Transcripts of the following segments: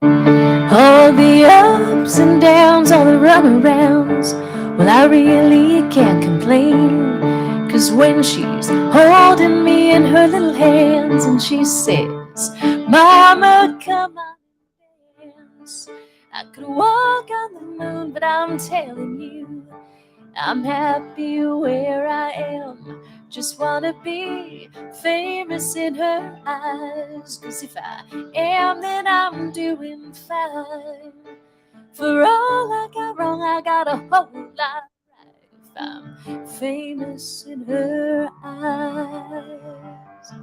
All the ups and downs, all the runarounds, well, I really can't complain. 'Cause when she's holding me in her little hands and she says, Mama, come on and dance. I could walk on the moon, but I'm telling you, I'm happy where I am. Just wanna be famous in her eyes. 'Cause if I am, then I'm doing fine. For all I got wrong, I got a whole lot right. If I'm famous in her eyes.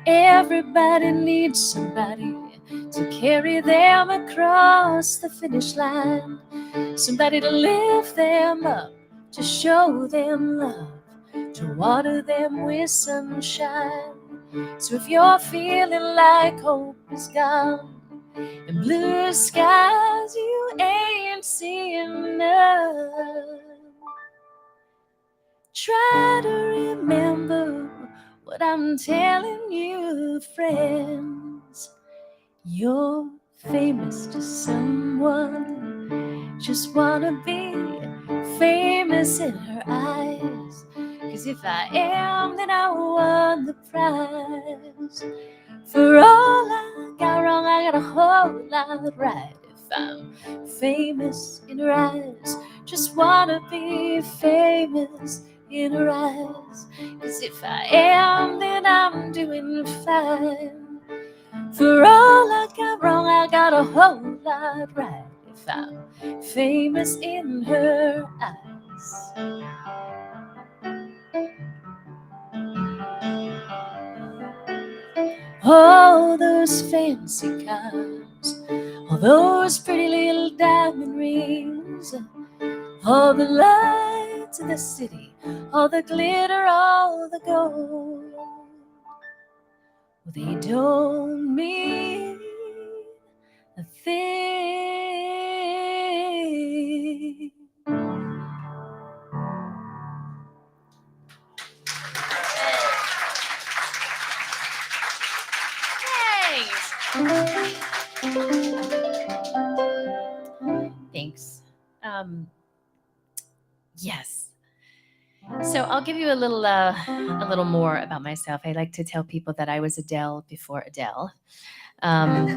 Everybody needs somebody to carry them across the finish line. Somebody to lift them up, to show them love, to water them with sunshine. So if you're feeling like hope is gone and blue skies you ain't seeing none, try to remember what I'm telling you, friends. You're famous to someone. Just wanna be famous in her eyes. 'Cause if I am, then I won the prize. For all I got wrong, I got a whole lot right. If I'm famous in her eyes, just wanna be famous in her eyes. 'Cause if I am, then I'm doing fine. For all I got wrong, I got a whole lot right. If I'm famous in her eyes. All those fancy cars, all those pretty little diamond rings, all the lights in the city, all the glitter, all the gold, well, they don't mean a thing. Thanks. Yes. So I'll give you a little more about myself. I like to tell people that I was Adele before Adele, um,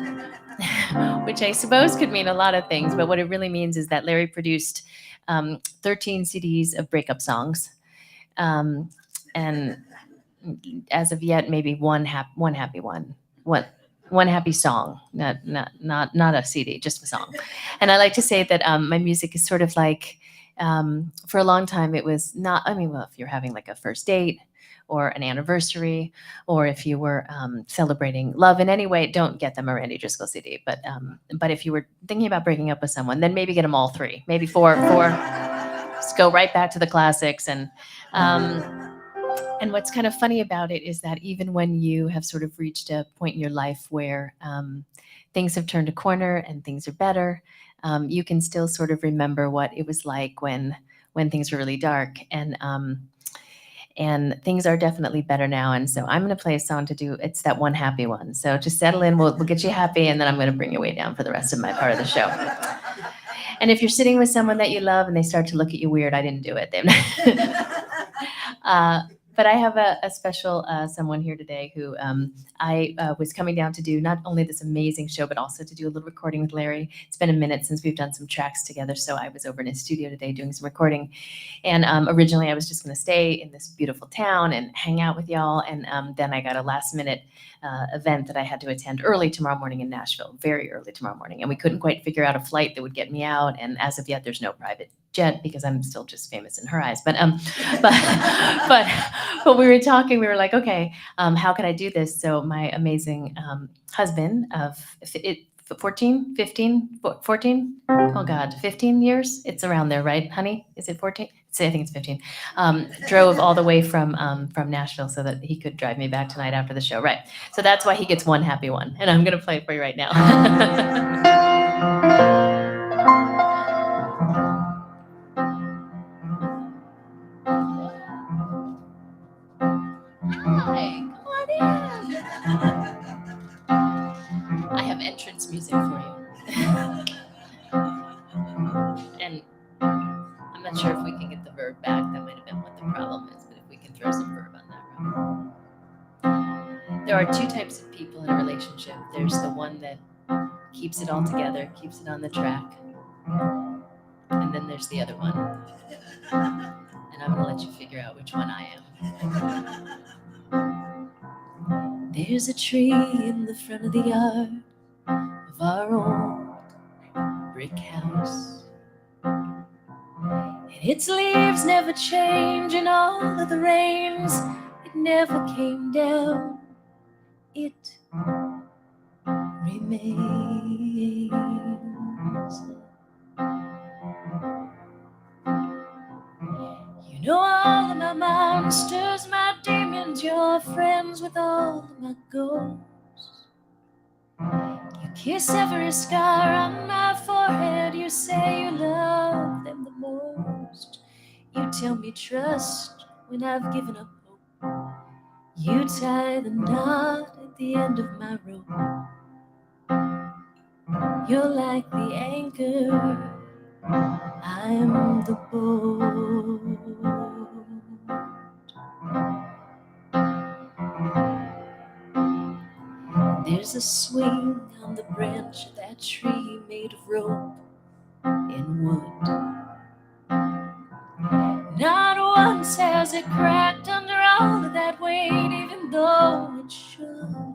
which I suppose could mean a lot of things. But what it really means is that Larry produced 13 CDs of breakup songs, um, and as of yet, maybe one happy one happy song, not a CD, just a song. And I like to say that my music is sort of like, for a long time it was not. I mean, well, if you're having like a first date or an anniversary, or if you were celebrating love in any way, don't get them a Randy Driscoll CD. But if you were thinking about breaking up with someone, then maybe get them all three, maybe four. Just go right back to the classics. And what's kind of funny about it is that even when you have sort of reached a point in your life where things have turned a corner and things are better, you can still sort of remember what it was like when things were really dark. And things are definitely better now. And so I'm going to play a song to do. It's that one happy one. So just settle in. We'll get you happy, and then I'm going to bring you way down for the rest of my part of the show. And if you're sitting with someone that you love and they start to look at you weird, I didn't do it. But I have a special someone here today who I was coming down to do not only this amazing show, but also to do a little recording with Larry. It's been a minute since we've done some tracks together, so I was over in his studio today doing some recording. And originally I was just going to stay in this beautiful town and hang out with y'all. And then I got a last minute event that I had to attend early tomorrow morning in Nashville, very early tomorrow morning. And we couldn't quite figure out a flight that would get me out. And as of yet, there's no private jet because I'm still just famous in her eyes. But we were talking, we were like, okay, how can I do this? So my amazing husband of 14, 15, 14? Oh God, 15 years? It's around there, right, honey? Is it 14? I think it's 15. Drove all the way from Nashville so that he could drive me back tonight after the show. Right. So that's why he gets one happy one. And I'm going to play it for you right now. Hi, come on in. I have entrance music for you. And I'm not sure if we can get the verb back. That might have been what the problem is, but if we can throw some verb on that, Rob. There are two types of people in a relationship. There's the one that keeps it all together, keeps it on the track. And then there's the other one. And I'm going to let you figure out which one I am. There's a tree in the front of the yard of our old brick house. And its leaves never change in all of the rains. It never came down. It remains. You know all of my monsters, my demons, you're friends with all of my ghosts. You kiss every scar on my forehead, you say you love them the most. You tell me trust when I've given up hope. You tie the knot at the end of my rope. You're like the anchor, I'm the boat. There's a swing on the branch of that tree made of rope and wood. Not once has it cracked under all of that weight, even though it should.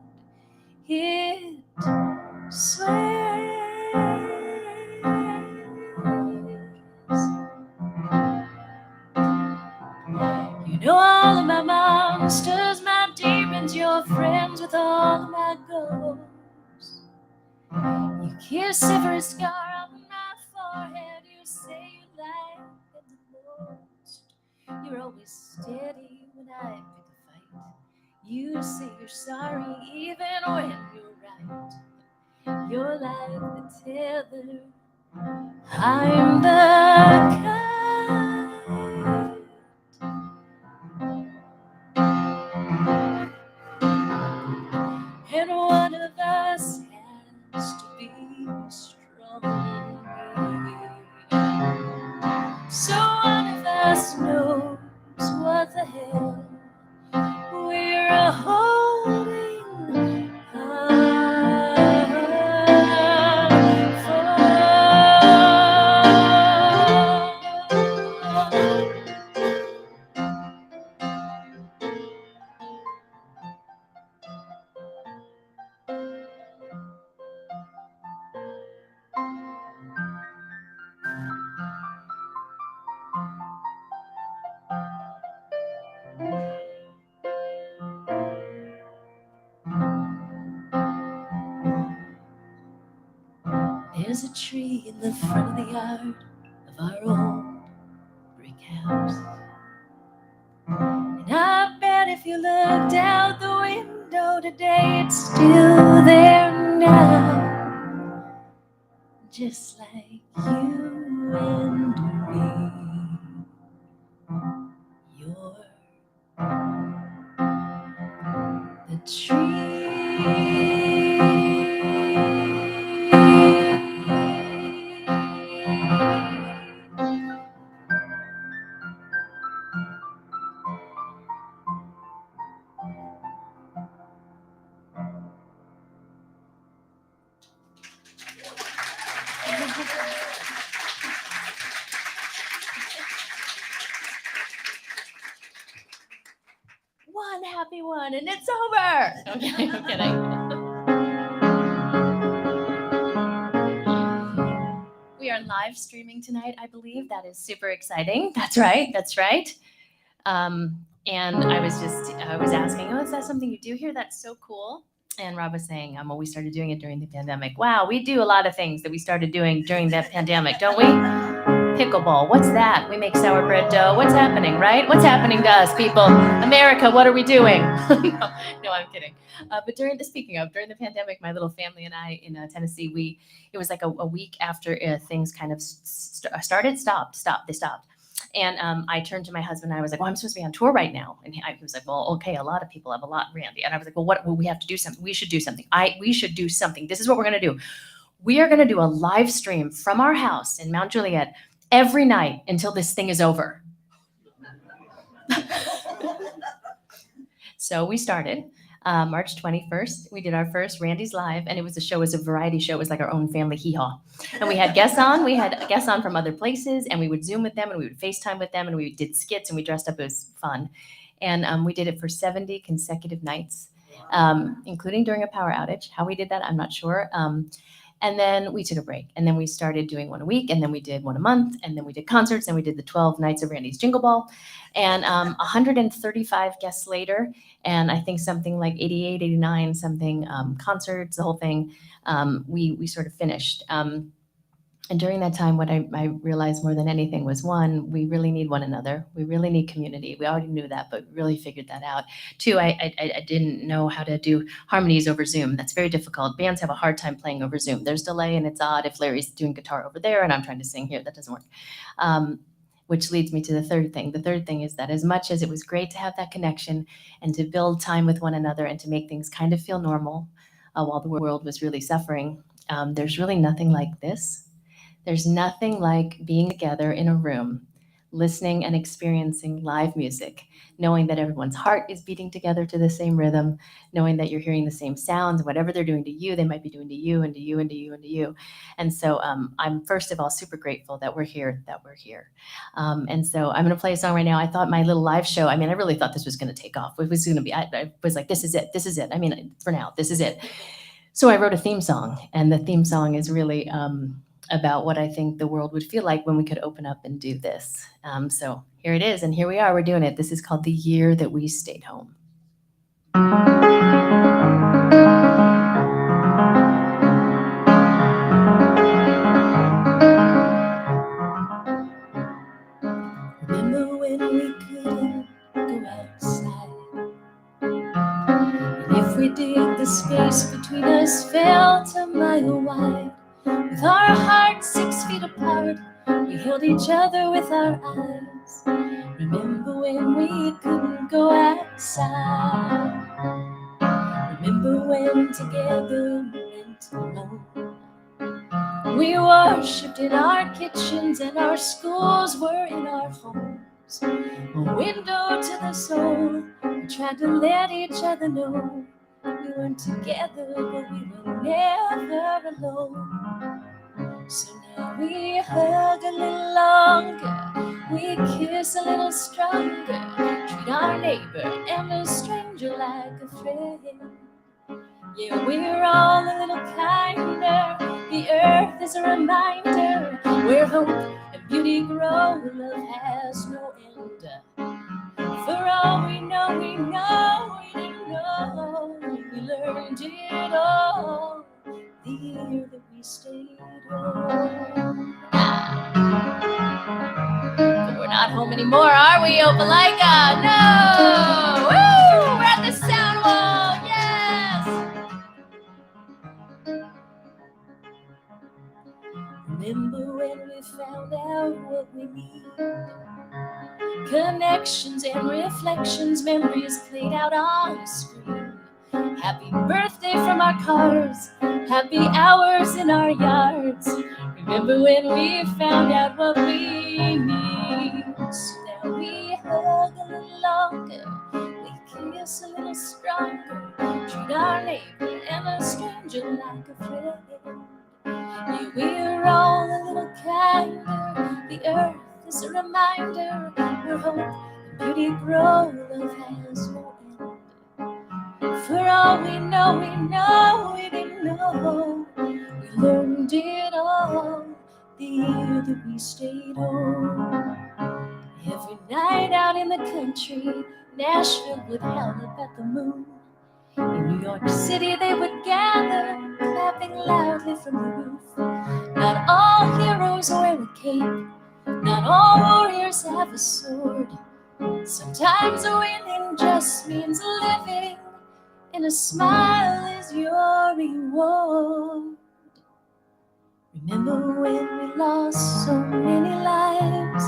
It sways. You know all of my monsters, my demons, you're friends with all of my ghosts. You kiss every scar on my forehead, you say you like it the most. You're always steady when I pick a fight. You say you're sorry even when you're right. You're like the tether, I'm the kite. And one of us has to be strong. So one of us knows what the hell we're holding on for. There's a tree in the front of the yard of our old brick house. And I bet if you looked out the window today, it's still there now. Just like you and me. You're the tree. One happy one, and it's over. Okay, I'm kidding. We are live streaming tonight, I believe. That is super exciting. That's right. That's right. And I was asking, oh, is that something you do here? That's so cool. And Rob was saying, well, we started doing it during the pandemic. Wow, we do a lot of things that we started doing during that pandemic, don't we? Pickleball, what's that? We make sour bread dough. What's happening, right? What's happening to us, people? America, what are we doing? No, I'm kidding. But during the pandemic, my little family and I in Tennessee, it was like a week after things kind of stopped. They stopped. And I turned to my husband and I was like, well, I'm supposed to be on tour right now. And he was like, well, okay, a lot of people have a lot, Randy. And I was like, well, we have to do something. We should do something. We should do something. This is what we're going to do. We are going to do a live stream from our house in Mount Juliet every night until this thing is over. So we started. March 21st, we did our first Randy's Live, and it was a variety show. It was like our own family hee-haw. And we had guests on. We had guests on from other places, and we would Zoom with them, and we would FaceTime with them, and we did skits, and we dressed up. It was fun. And we did it for 70 consecutive nights, including during a power outage. How we did that, I'm not sure. And then we took a break, and then we started doing one a week, and then we did one a month, and then we did concerts, and we did the 12 nights of Randy's Jingle Ball. And 135 guests later, and I think something like 88, 89 something concerts, the whole thing, we sort of finished. And during that time, what I realized more than anything was, one, we really need one another. We really need community. We already knew that, but really figured that out. Two, I didn't know how to do harmonies over Zoom. That's very difficult. Bands have a hard time playing over Zoom. There's delay, and it's odd if Larry's doing guitar over there and I'm trying to sing here. That doesn't work. Which leads me to the third thing. The third thing is that as much as it was great to have that connection and to build time with one another and to make things kind of feel normal while the world was really suffering, there's really nothing like this. There's nothing like being together in a room, listening and experiencing live music, knowing that everyone's heart is beating together to the same rhythm, knowing that you're hearing the same sounds. Whatever they're doing to you, they might be doing to you and to you and to you and to you. And so I'm first of all super grateful that we're here, and so I'm going to play a song right now. I thought my little live show, I really thought this was going to take off. It was going to be, I was like, this is it. For now, this is it. So I wrote a theme song, and the theme song is really about what I think the world would feel like when we could open up and do this. So here it is, and here we are, we're doing it. This is called The Year That We Stayed Home. Remember when we couldn't go outside? And if we did, the space between us felt a mile wide. With our hearts 6 feet apart, we held each other with our eyes. Remember when we couldn't go outside? Remember when together meant alone? We worshipped in our kitchens and our schools were in our homes. A window to the soul, we tried to let each other know we weren't together, but we were never alone. So now we hug a little longer, we kiss a little stronger, treat our neighbor and a stranger like a friend. Yeah, we're all a little kinder, the earth is a reminder where hope and beauty grow, love has no end. For all we know, we didn't know, we learned it all the year that we stayed home. But we're not home anymore, are we, Opelika? No! Woo! We're at the sound wall, yes! Remember when we found out what we need? Connections and reflections, memories played out on the screen. Happy birthday from our cars, happy hours in our yards. Remember when we found out what we need? So now we hug a little longer, we kiss a little stronger, treat our neighbor and a stranger like a friend. Yeah, we're all a little kinder, the earth is a reminder where hope and beauty grow, love has no end. For all we know, we didn't know, we learned it all the year that we stayed home. Every night out in the country, Nashville would howl up at the moon. In New York City they would gather, clapping loudly from the roof. Not all heroes wear a cape, not all warriors have a sword. Sometimes winning just means living, and a smile is your reward. Remember when we lost so many lives?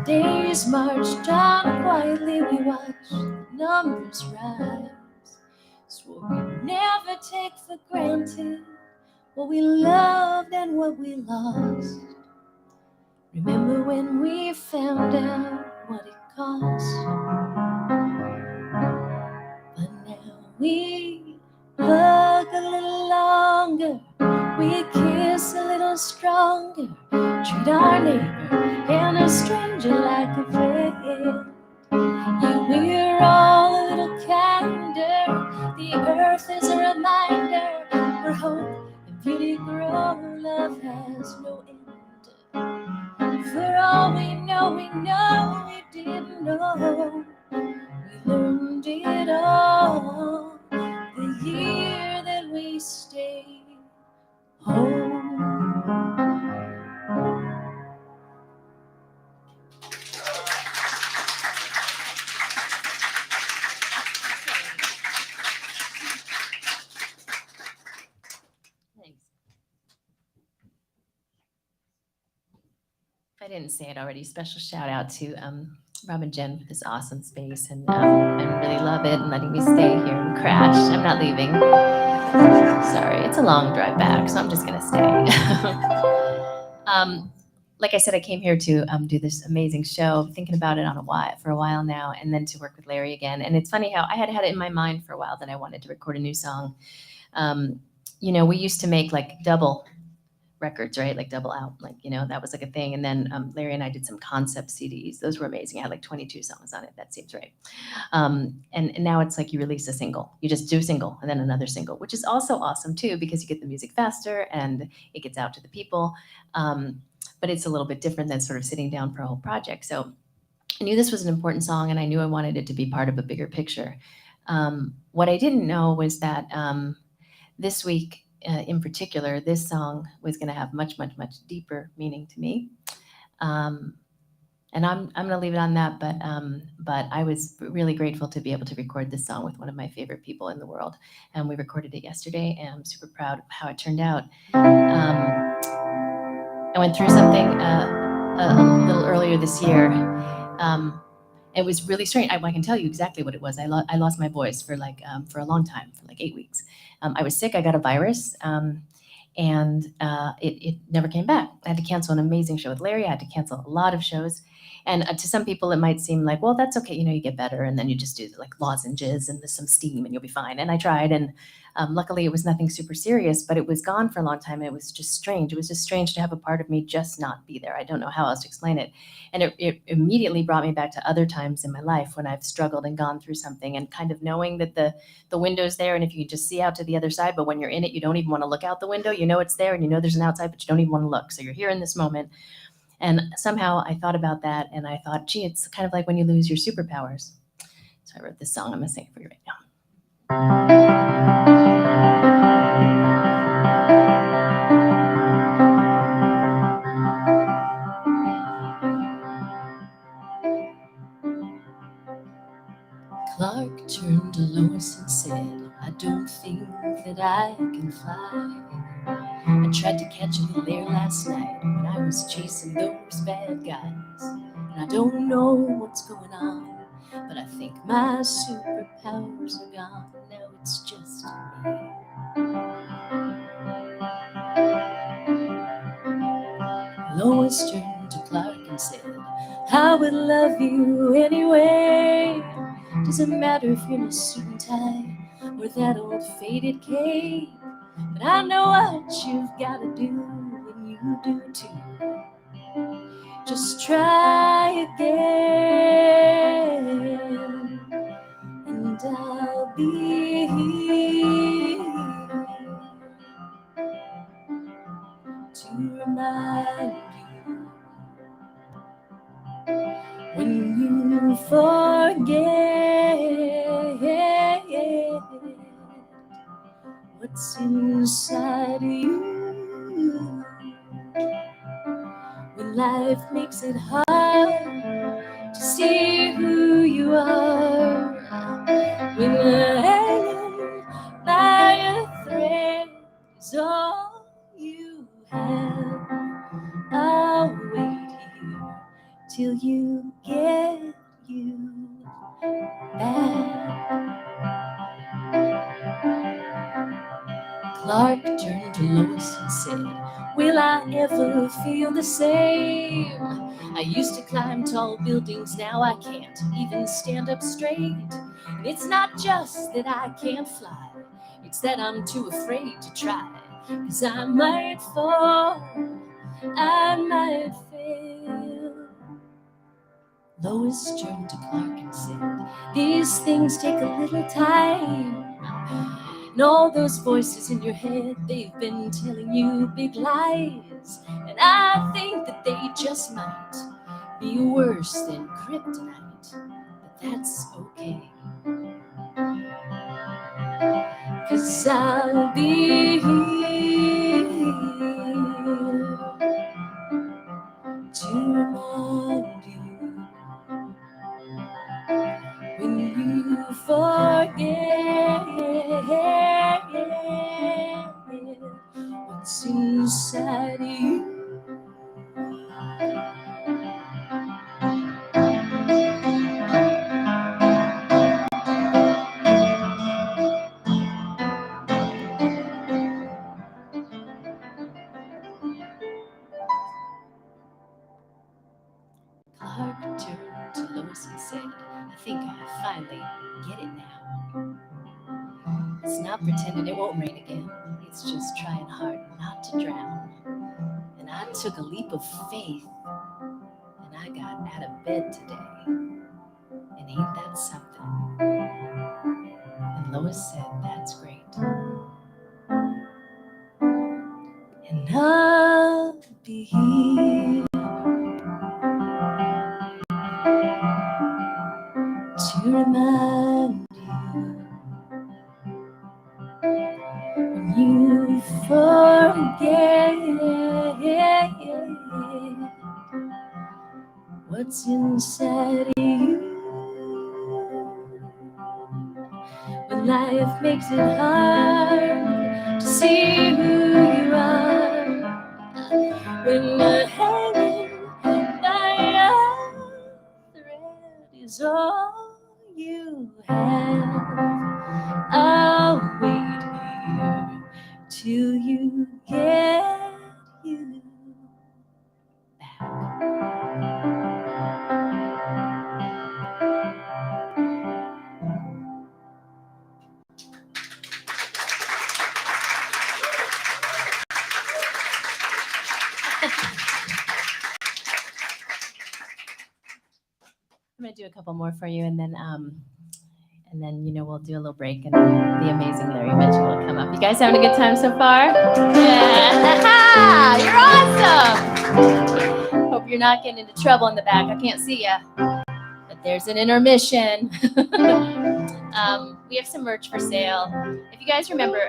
Days marched on quietly, we watched the numbers rise. Swore we'd never take for granted what we loved and what we lost. Remember when we found out what it cost? But now we hug a little longer, we kiss a little stronger, treat our neighbor and a stranger like a friend. Yeah, we're all a little kinder. The earth is a reminder where hope and beauty grow. Love has no end. For all we know, we didn't know. We learned it all the year that we stayed home. Thanks. If I didn't say it already, special shout out to Rob and Jen for this awesome space, and really love it and letting me stay here and crash. I'm not leaving. Sorry, it's a long drive back, so I'm just gonna stay. Like I said, I came here to do this amazing show, thinking about it for a while now, and then to work with Larry again. And it's funny how I had it in my mind for a while that I wanted to record a new song. We used to make like double records, right? Like double out, that was like a thing. And then Larry and I did some concept CDs. Those were amazing. I had like 22 songs on it. That seems right. And now it's like you release a single. You just do a single and then another single, which is also awesome too, because you get the music faster and it gets out to the people. But it's a little bit different than sort of sitting down for a whole project. So I knew this was an important song, and I knew I wanted it to be part of a bigger picture. What I didn't know was that this week, in particular, this song was going to have much, much, much deeper meaning to me. And I'm going to leave it on that, but I was really grateful to be able to record this song with one of my favorite people in the world. And we recorded it yesterday, and I'm super proud of how it turned out. I went through something a little earlier this year. It was really strange. I can tell you exactly what it was. I lost my voice for for a long time, for like 8 weeks. I was sick. I got a virus, and it never came back. I had to cancel an amazing show with Larry. I had to cancel a lot of shows. And to some people, it might seem like, well, that's okay. You get better, and then you just do like lozenges and some steam, and you'll be fine. And I tried, and luckily, it was nothing super serious. But it was gone for a long time. And it was just strange. It was just strange to have a part of me just not be there. I don't know how else to explain it. And it immediately brought me back to other times in my life when I've struggled and gone through something, and kind of knowing that the window's there, and if you just see out to the other side, but when you're in it, you don't even want to look out the window. You know it's there, and you know there's an outside, but you don't even want to look. So you're here in this moment. And somehow I thought about that, and I thought, gee, it's kind of like when you lose your superpowers. So I wrote this song. I'm going to sing it for you right now. Clark turned to Lois and said, I don't think that I can fly. I tried to catch a little air last night when I was chasing those bad guys. And I don't know what's going on, but I think my superpowers are gone. Now it's just me. Lois turned to Clark and said, I would love you anyway. Doesn't matter if you're in a suit and tie or that old faded cape. But I know what you've got to do, and you do too. Just try again, and I'll be here to remind you when you forget what's inside you. When life makes it hard to see who you are, when hanging by a thread is all you have, I'll wait here till you get you back. Clark turned to Lois and said, will I ever feel the same? I used to climb tall buildings, now I can't even stand up straight. And it's not just that I can't fly, it's that I'm too afraid to try. 'Cause I might fall, I might fail. Lois turned to Clark and said, these things take a little time. And all those voices in your head, they've been telling you big lies. And I think that they just might be worse than kryptonite. But that's okay. 'Cause I'll be here to remind you when you forget what's inside you. Clark turned to Lois and said, I think I finally get it now. It's not pretending it won't rain again. It's just trying hard not to drown. And I took a leap of faith, and I got out of bed today. And ain't that something? And Lois said, that's great. And I'll be here to remind you when you forget what's inside of you. When life makes it hard to see who you are, when you're hanging by a thread is all you have, I'll wait here till you get you back. I'm gonna do a couple more for you, and then we'll do a little break, and the amazing Larry Mitchell will come up. You guys having a good time so far? Yeah, you're awesome. Hope you're not getting into trouble in the back. I can't see ya, but there's an intermission. We have some merch for sale. If you guys remember,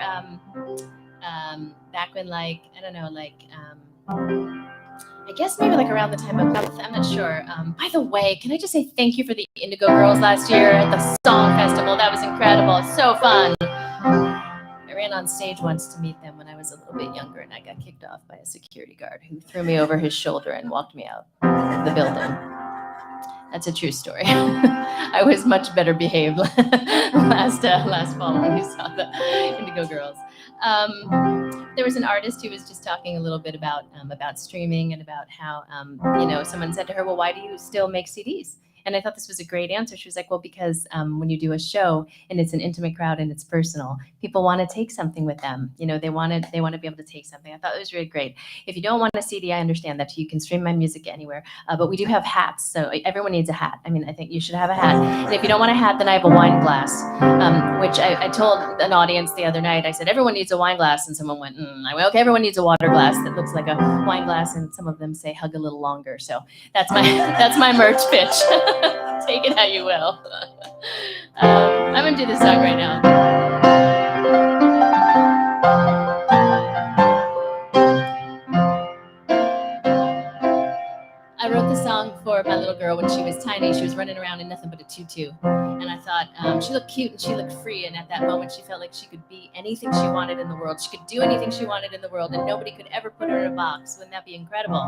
back when I guess maybe around the time of, I'm not sure. By the way, can I just say thank you for the Indigo Girls last year at the Song Festival? That was incredible. So fun. I ran on stage once to meet them when I was a little bit younger, and I got kicked off by a security guard who threw me over his shoulder and walked me out of the building. That's a true story. I was much better behaved last fall when we saw the Indigo Girls. There was an artist who was just talking a little bit about streaming and about how someone said to her, well, why do you still make CDs? And I thought this was a great answer. She was like, well, because when you do a show and it's an intimate crowd and it's personal, people want to take something with them. They want to be able to take something. I thought it was really great. If you don't want a CD, I understand that you can stream my music anywhere. But we do have hats, so everyone needs a hat. I mean, I think you should have a hat. And if you don't want a hat, then I have a wine glass, which I told an audience the other night. I said, everyone needs a wine glass, and someone went, I went, okay, everyone needs a water glass that looks like a wine glass, and some of them say hug a little longer. So that's my merch pitch. Take it how you will. I'm gonna do this song right now. I wrote this song for my little girl when she was tiny. She was running around in nothing but a tutu. And I thought she looked cute and she looked free. And at that moment, she felt like she could be anything she wanted in the world. She could do anything she wanted in the world, and nobody could ever put her in a box. Wouldn't that be incredible?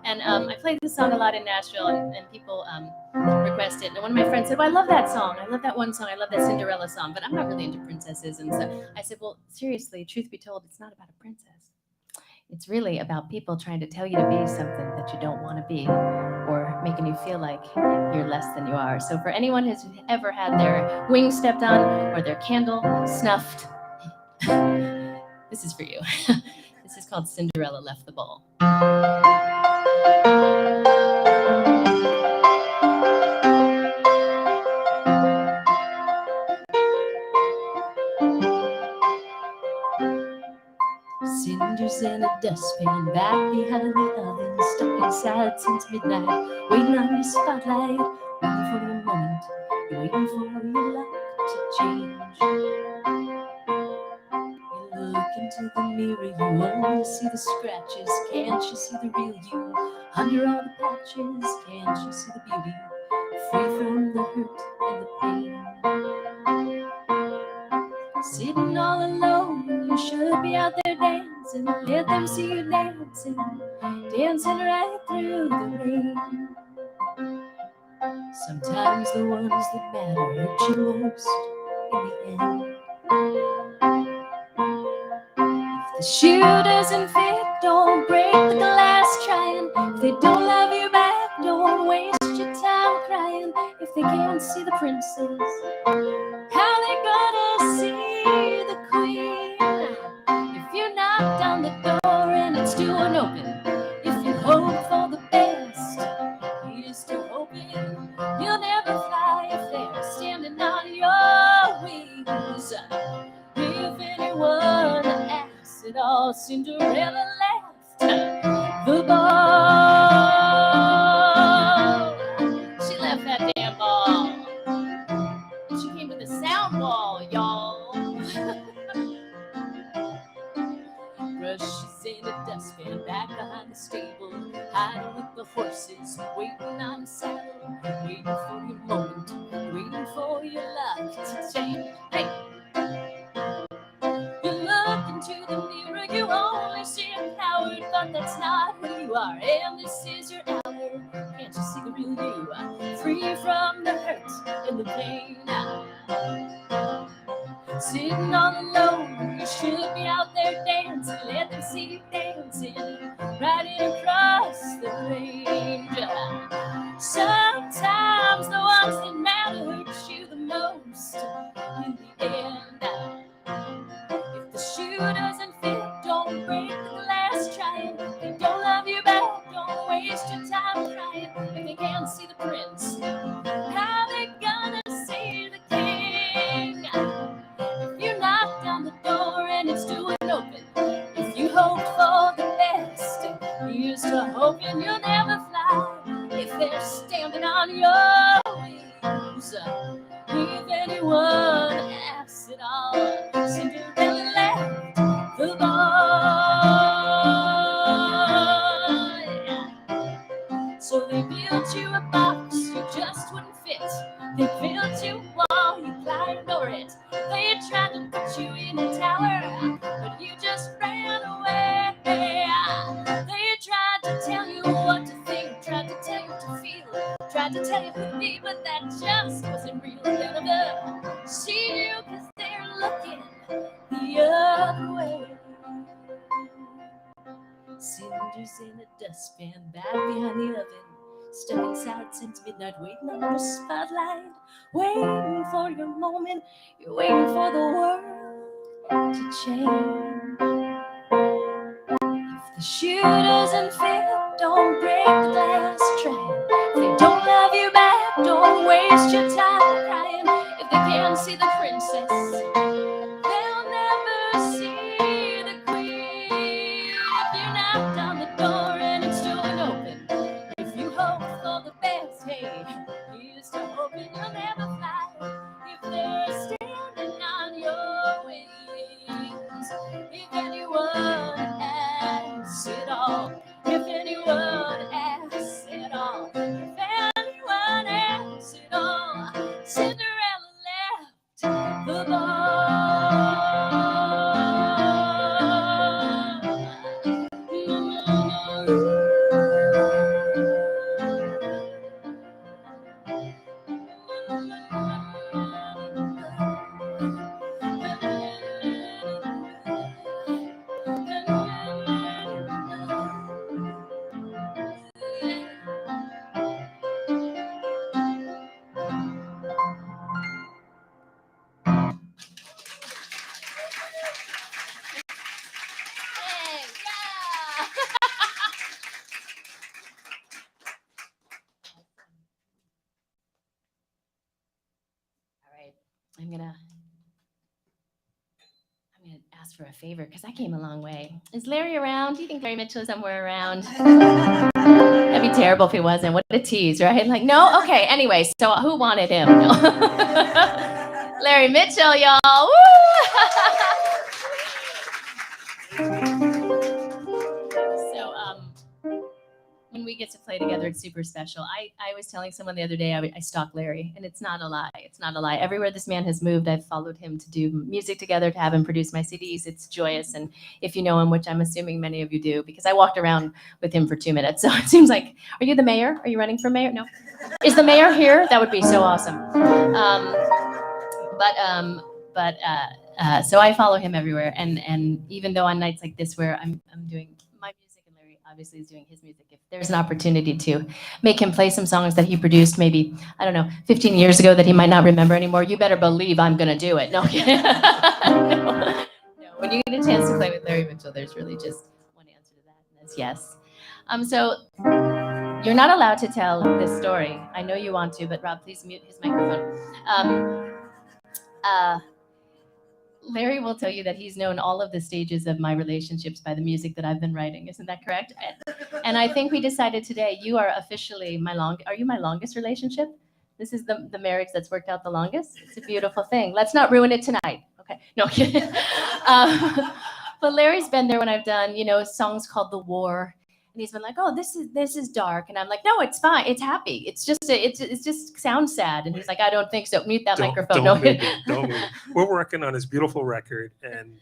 And I played this song a lot in Nashville, and people request it. And one of my friends said, well, I love that song. I love that one song. I love that Cinderella song. But I'm not really into princesses. And so I said, well, seriously, truth be told, it's not about a princess. It's really about people trying to tell you to be something that you don't want to be, or making you feel like you're less than you are. So for anyone who's ever had their wings stepped on or their candle snuffed, this is for you. This is called Cinderella Left the Ball. Cinders in a dustpan back behind the oven, stuck inside since midnight, waiting on your spotlight, waiting for your moment, you're waiting for your luck to change. You look into the mirror, you only see the scratches, can't you see the real you? Under all the patches, can't you see the beauty, free from the hurt and the pain? Sitting all alone, you should be out there dancing, let them see you dancing, dancing right through the rain. Sometimes the ones that matter hurt you most in the end. If the shoe doesn't fit, don't break the glass trying. If they don't love you back, don't waste your time crying. If they can't see the princess, how they gonna see the queen? If you knocked on the door and it's still unopened, if you hope for the best, here's to hoping you'll never fly if they're standing on your wings. If anyone asks it all, Cinderella left the ball. She left that damn ball. She came with a sound wall, y'all. Brushes in a dustpan back behind the stable, hiding with the horses, waiting on the saddle, waiting for your moment, waiting for your luck to change. Hey! You look into the mirror, you only see a coward, but that's not who you are, and this is your hour. Can't you see the real you, free from the hurt and the pain? Sitting all alone, you should be out there dancing, let them see you dancing, riding across the range. Sometimes the ones that matter hurt you the most in the end. If the shoe doesn't fit, don't break the glass trying. If they don't love you back, don't waste your time crying. If they can't see the prince, how they gonna see the king? If you knock down the door and it's still open, if you hope for the best, here's to hoping you'll never fly. If they're standing on your wings, if anyone asks it all, Cinderella left the ball. So they built you a box you just wouldn't fit. They built you a wall, you climbed over it. They tried to put you in a tower, but you just ran away. They tried to tell you what to think, tried to tell you what to feel, tried to tell you who to be, but that just wasn't real. None of them see you because they're looking the other way. Cinders in a dustpan back behind the oven, stuck inside since midnight, waiting on the spotlight, waiting for your moment, you're waiting for the world to change. If the shoe doesn't fit, don't break the glass trying. If they don't love you back, don't waste your time crying. If they can't see the princess, they'll never see the queen. If you knocked on the door and it's still open, if you hope for the best, hey, here's to hoping you'll never fly. If they're standing on your wings, if anyone asks it all, if anyone asks it all, favor because I came a long way. Is Larry around? Do you think Larry Mitchell is somewhere around? That'd be terrible if he wasn't. What a tease, right? Like, no? Okay, anyway, so who wanted him? No. Larry Mitchell, y'all. Woo! So, when we get to play together, it's super special. I was telling someone the other day I stalk Larry, and it's not a lie. It's not a lie. Everywhere this man has moved, I've followed him to do music together, to have him produce my CDs. It's joyous, and if you know him, which I'm assuming many of you do, because I walked around with him for 2 minutes, so it seems like, are you the mayor? Are you running for mayor? No. Is the mayor here? That would be so awesome. So I follow him everywhere, and even though on nights like this where I'm doing my music and Larry obviously is doing his music, if there's an opportunity to make him play some songs that he produced maybe, I don't know, 15 years ago that he might not remember anymore, you better believe I'm gonna do it. No, no. When you get a chance to play with Larry Mitchell, there's really just one answer to that, and that's yes. So you're not allowed to tell this story. I know you want to, but Rob, please mute his microphone. Larry will tell you that he's known all of the stages of my relationships by the music that I've been writing. Isn't that correct? And I think we decided today you are officially are you my longest relationship? This is the marriage that's worked out the longest. It's a beautiful thing. Let's not ruin it tonight. Okay, no kidding. But Larry's been there when I've done, songs called The War. And he's been like, "Oh, this is dark," and I'm like, "No, it's fine. It's happy. It's just sounds sad." And he's like, "I don't think so. Mute that microphone." Don't mute it. Don't mute it. We're working on this beautiful record, and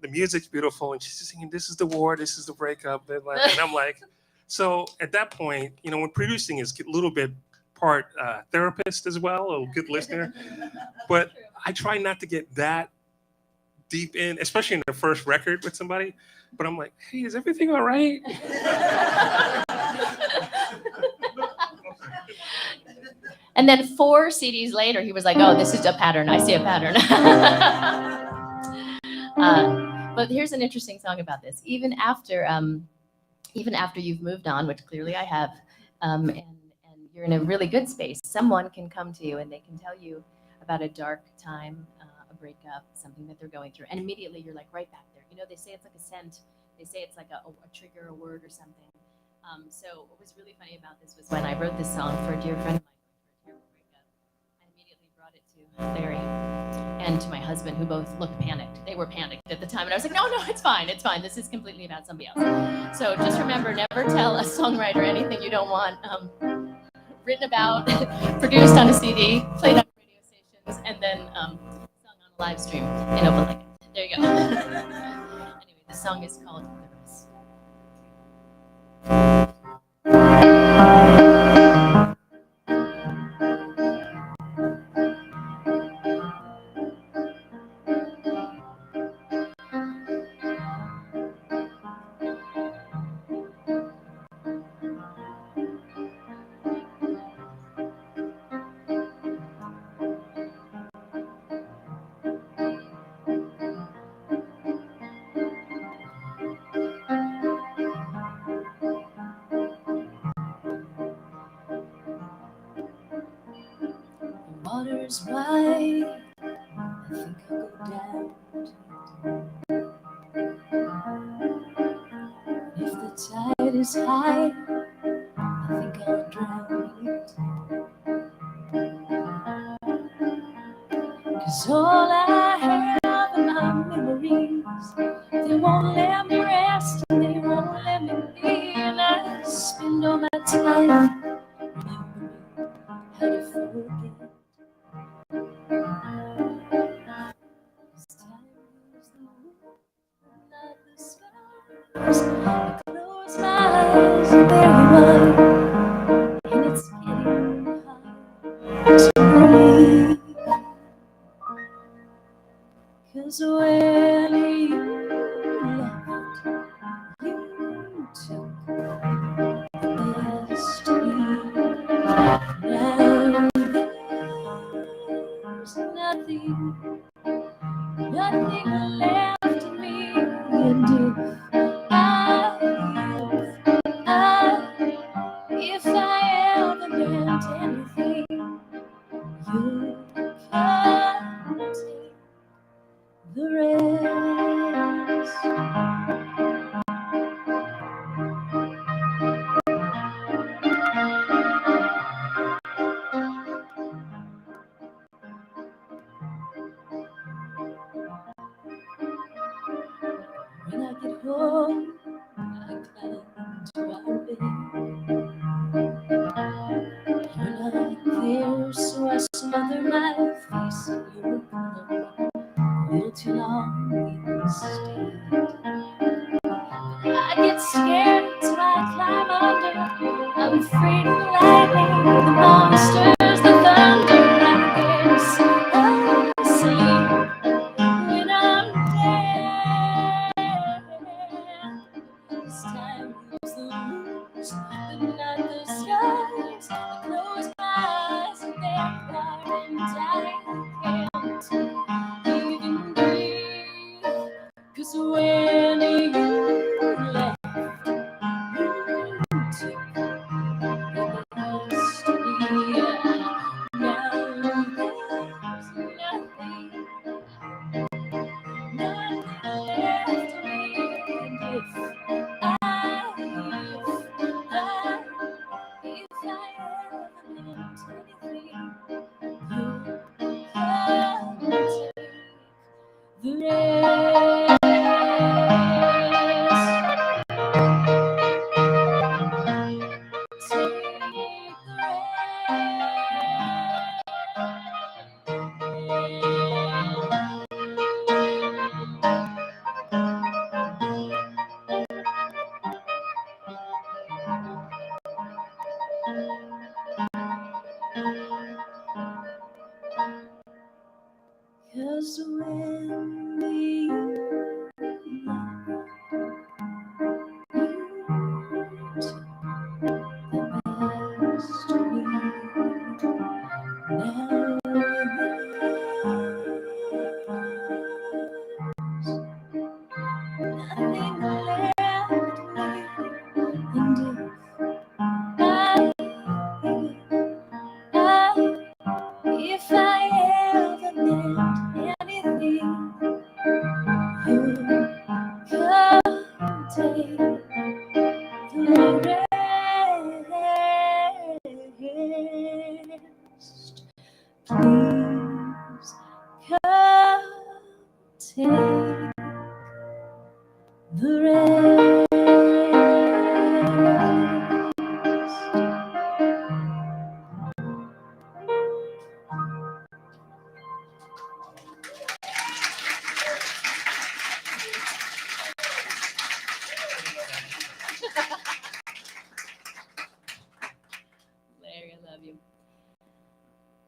the music's beautiful. And she's just singing, "This is the war. This is the breakup." And I'm like, so at that point, when producing is a little bit part therapist as well, a good listener. But I try not to get that deep in, especially in the first record with somebody. But I'm like, "Hey, is everything all right?" And then 4 CDs later, he was like, "Oh, this is a pattern. I see a pattern." But here's an interesting song about this. Even after you've moved on, which clearly I have, and you're in a really good space, someone can come to you and they can tell you about a dark time, a breakup, something that they're going through, and immediately you're like right back there. They say it's like a scent. They say it's like a trigger, a word, or something. So what was really funny about this was when I wrote this song for a dear friend of mine going through a terrible breakup, I immediately brought it to Larry and to my husband, who both looked panicked. They were panicked at the time, and I was like, "No, it's fine. It's fine. This is completely about somebody else." So just remember, never tell a songwriter anything you don't want written about, produced on a CD, played on radio stations, and then sung on a live stream in open like. There you go. Anyway, the song is called The Rest. Water's wide, I think I'll go down to it. If the tide is high, I think I'll drown it. 'Cause all I have are my memories. They won't let me rest and they won't let me be. And I spend all my time remembering how to forget. I close my eyes and there you are, and it's getting hard to breathe. 'Cause when you left, you took the best of me. Now there's nothing left of me, and if I ever meant anything, you can take the rest. At home, I climb to our bed. You're not there, so I smother my face in your pillow a little too long instead. I get scared, so I climb under. I'm afraid of the lightning, the monsters, the thunder. I guess I'll sleep when I'm dead. This time moves the moons, but not the stars. I close my eyes and they're blind, and I can't even breathe. 'Cause when you left, you took the best of me. Now there's nothing left of me. And if I ever meant anything, you come take the rest. Cause when you took the best of me, now nothing left of me. And if I ever meant anything, you come take the rest. Please come take the rest. Larry, I love you.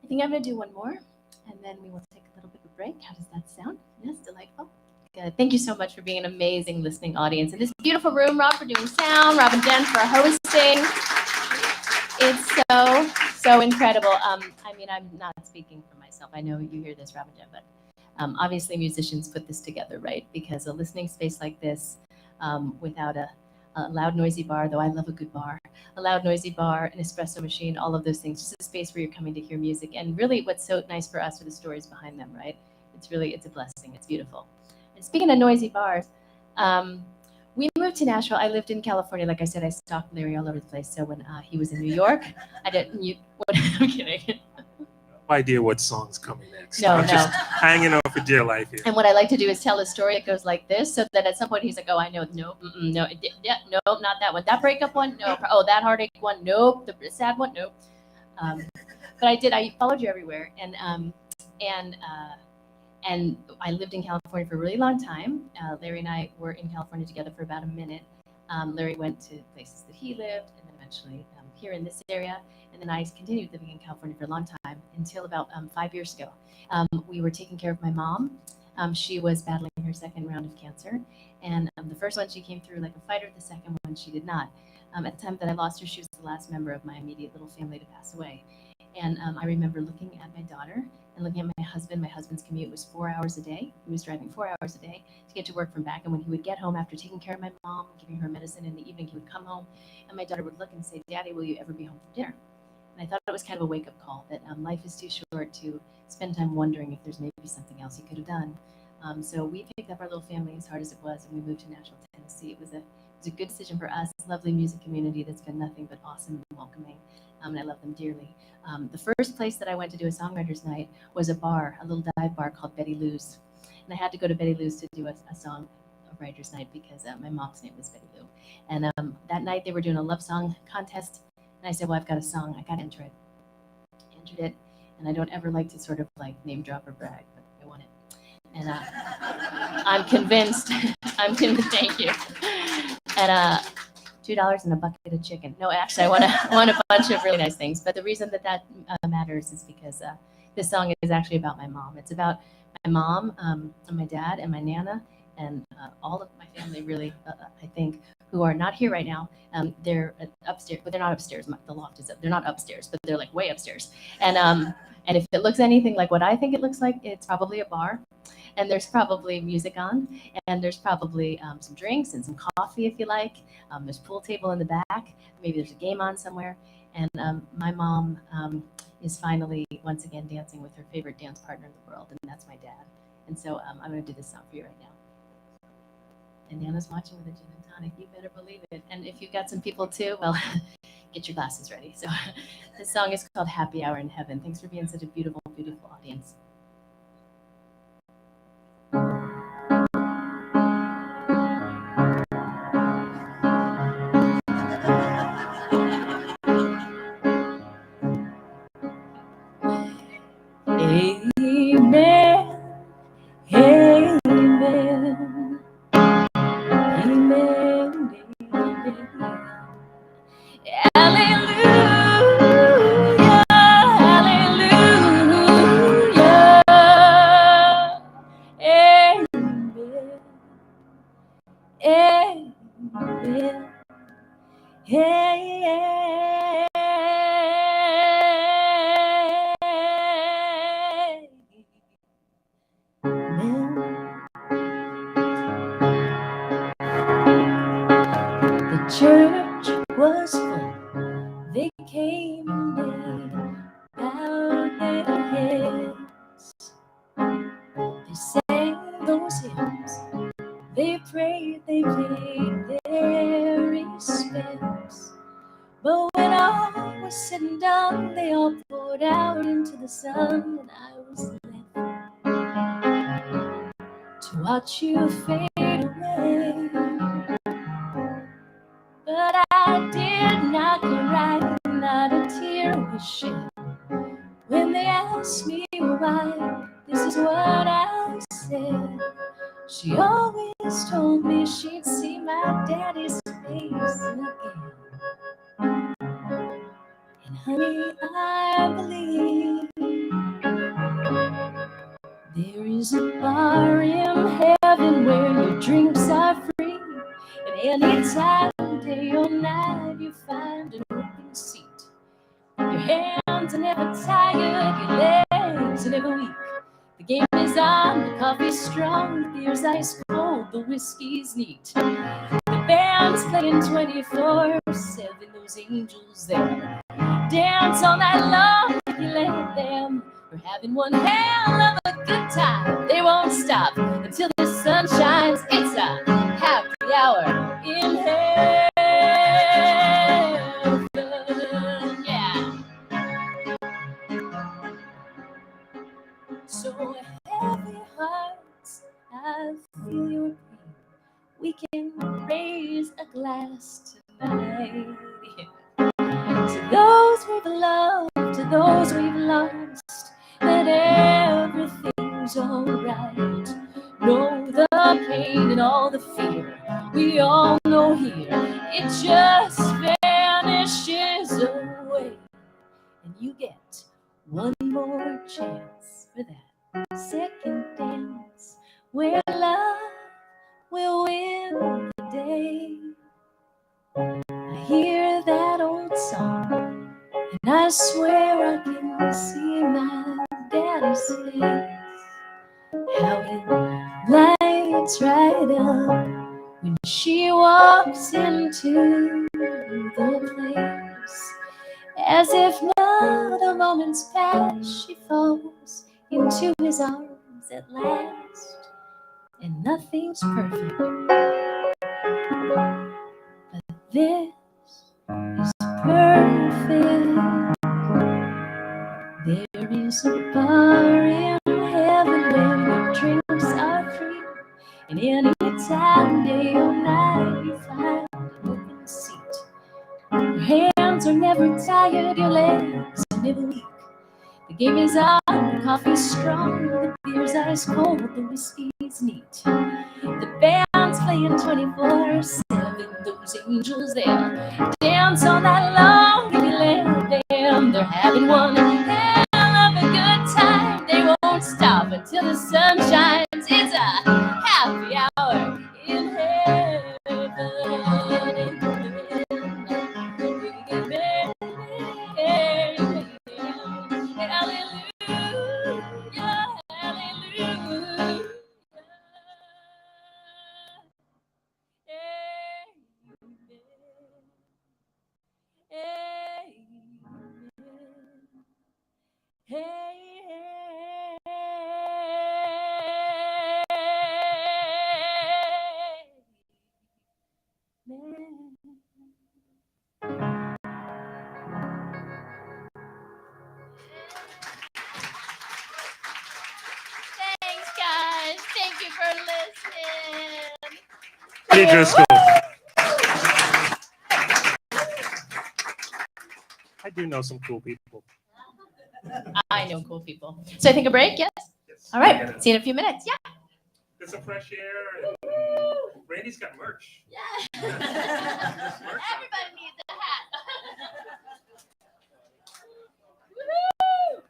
I think I'm going to do one more, and then we will take a little bit of a break. How does that sound? Yes, delightful. Good. Thank you so much for being an amazing listening audience in this beautiful room. Rob for doing sound, Rob and Jen for hosting. It's so incredible. I mean, I'm not speaking for myself. I know you hear this, Rob and Jen, but obviously musicians put this together, right? Because a listening space like this, without a loud, noisy bar, though I love a good bar, a loud, noisy bar, an espresso machine, all of those things, just a space where you're coming to hear music. And really what's so nice for us are the stories behind them, right? It's a blessing. It's beautiful. And speaking of noisy bars, we moved to Nashville. I lived in California. Like I said, I stalked Larry all over the place. So when he was in New York, I didn't, I'm kidding. No idea what song's coming next. No, I'm no. just hanging on for dear life here. And what I like to do is tell a story that goes like this, so that at some point he's like, "Oh, I know, nope, no, yeah, nope, not that one. That breakup one, no. Oh, that heartache one, nope. The sad one, nope." But I did. I followed you everywhere, and I lived in California for a really long time. Larry and I were in California together for about a minute. Larry went to places that he lived, and then eventually here in this area. And then I continued living in California for a long time until about 5 years ago. We were taking care of my mom. She was battling her second round of cancer. And the first one, she came through like a fighter. The second one, she did not. At the time that I lost her, she was the last member of my immediate little family to pass away. And I remember looking at my daughter and looking at my husband. My husband's commute was 4 hours a day. He was driving 4 hours a day to get to work from back. And when he would get home after taking care of my mom, giving her medicine in the evening, he would come home and my daughter would look and say, "Daddy, will you ever be home for dinner?" And I thought it was kind of a wake-up call that life is too short to spend time wondering if there's maybe something else he could have done. So we picked up our little family, as hard as it was, and we moved to Nashville, Tennessee. It was a good decision for us. Lovely music community that's been nothing but awesome and welcoming, and I love them dearly. The first place that I went to do a songwriters night was a bar, a little dive bar called Betty Lou's, and I had to go to Betty Lou's to do a song writer's night because my mom's name was Betty Lou. And that night they were doing a love song contest. And I said, well, I've got a song. I got to enter it. Entered it. And I don't ever like to sort of like name drop or brag, but I won it. And I'm convinced. Thank you. And $2 and a bucket of chicken. No, actually, I won a bunch of really nice things. But the reason that matters is because this song is actually about my mom. It's about my mom, and my dad, and my nana, and all of my family, really, I think, who are not here right now. They're upstairs, but they're not upstairs. The loft is up. They're not upstairs, but they're like way upstairs. And if it looks anything like what I think it looks like, it's probably a bar. And there's probably music on, and there's probably some drinks and some coffee if you like. There's a pool table in the back. Maybe there's a game on somewhere. And my mom is finally, once again, dancing with her favorite dance partner in the world, and that's my dad. And so I'm going to do this song for you right now. And Nana's watching with a gin and tonic. You better believe it. And if you've got some people too, well, get your glasses ready. So this song is called Happy Hour in Heaven. Thanks for being such a beautiful, beautiful audience. Amen. Amen. Amen. Hallelujah. Hallelujah. Amen. Amen. The church was full. They came and they bowed their heads. They sang those hymns. They prayed, they paid their respects. But when all was said and done, they all poured out into the sun, and I was left to watch you fade away. But I did not cry, not a tear was shed. When they asked me why, this is what I said. She always told me she'd see my daddy's face again. And honey, I believe there is a bar in heaven where your drinks are free. And any time, day or night, you find an open seat. Your hands are never tired, your legs are never weak. The game is on, the coffee's strong, the beer's ice cold, the whiskey's neat. The band's playing 24/7, those angels there dance all night long if you let them. We're having one hell of a good time. They won't stop until the sun shines. It's a happy hour in heaven. Yeah. So heavy hearts, I feel your pain. We can raise a glass tonight. To those we've loved, to those we've lost, that everything's alright. Know the pain and all the fear we all know here. It just vanishes away. And you get one more chance for that second dance where love will win the day. I hear that old song, and I swear I can see my daddy's face. How it lights right up when she walks into the place. As if not a moment's past, she falls into his arms at last. And nothing's perfect, but this is perfect. There is a bar in heaven where your drinks are free. And any town day or night, you find an open seat. Your hands are never tired, your legs are never weak. The game is on, the coffee's strong, the beer's ice cold, the whiskey's neat. The band's playing 24/7, those angels there dance all night long, give you let them. They're having one hell of a good time, they won't stop until the sun shines. It's a happy hour in heaven. Thanks, guys. Thank you for listening. Hey, Driscoll. I do know some cool people. I know cool people. So I take a break, yes? Yes. All right. See you in a few minutes. Yeah. Get some fresh air. And Randy's got merch. Yeah. Everybody needs a hat. Woohoo!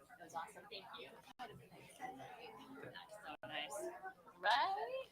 That was awesome. Thank you. So nice. Right?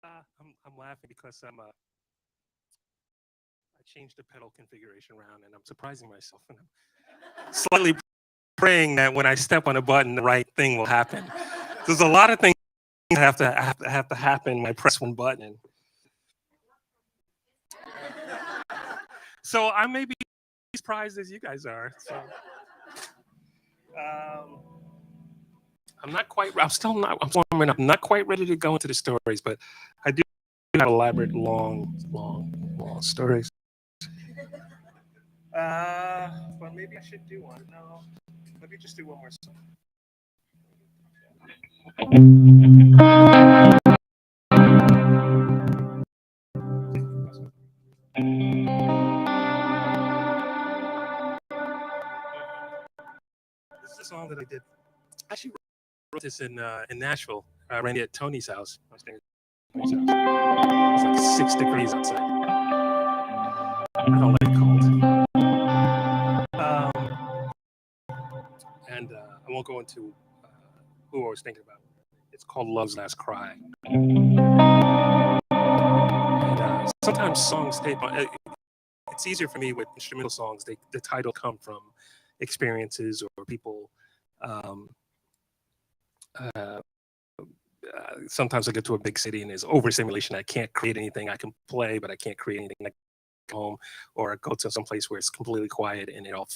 I'm laughing because I changed the pedal configuration around, and I'm surprising myself, and I'm slightly praying that when I step on a button, the right thing will happen. There's a lot of things that have to happen when I press one button. So I may be surprised as you guys are. So um, I'm not quite. I'm still not. I'm warming up. I'm not quite ready to go into the stories, but I do have elaborate, long stories. But maybe I should do one. No, let me just do one more song. This is a song that I did. I actually wrote this in Nashville. Randi at Tony's house. I was staying at Tony's house. It's like 6 degrees outside. I don't like cold. And I won't go into who I was thinking about. It's called Love's Last Cry. And sometimes songs it's easier for me with instrumental songs. The title come from experiences or people. Sometimes I get to a big city and there's overstimulation. I can't create anything. I can play, but I can't create anything. I go home or I go to some place where it's completely quiet and it all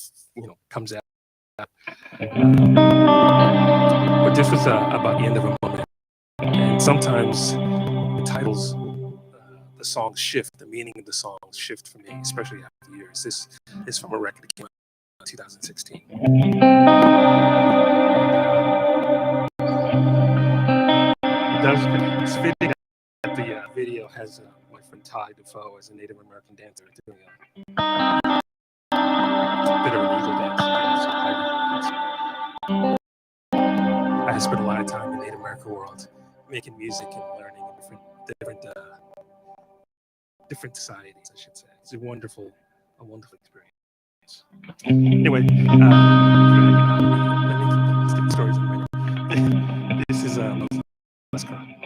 comes out. But this was about the end of a moment. And sometimes the titles, the songs shift, the meaning of the songs shift for me, especially after years. This is from a record that came out in 2016. It's fitting that the video has my friend Ty Defoe as a Native American dancer doing a bit of an eagle dance. I spent a lot of time in the Native American world making music and learning different societies, I should say. It's a wonderful experience. Anyway, let's get the stories in a minute. This is Let's Cry.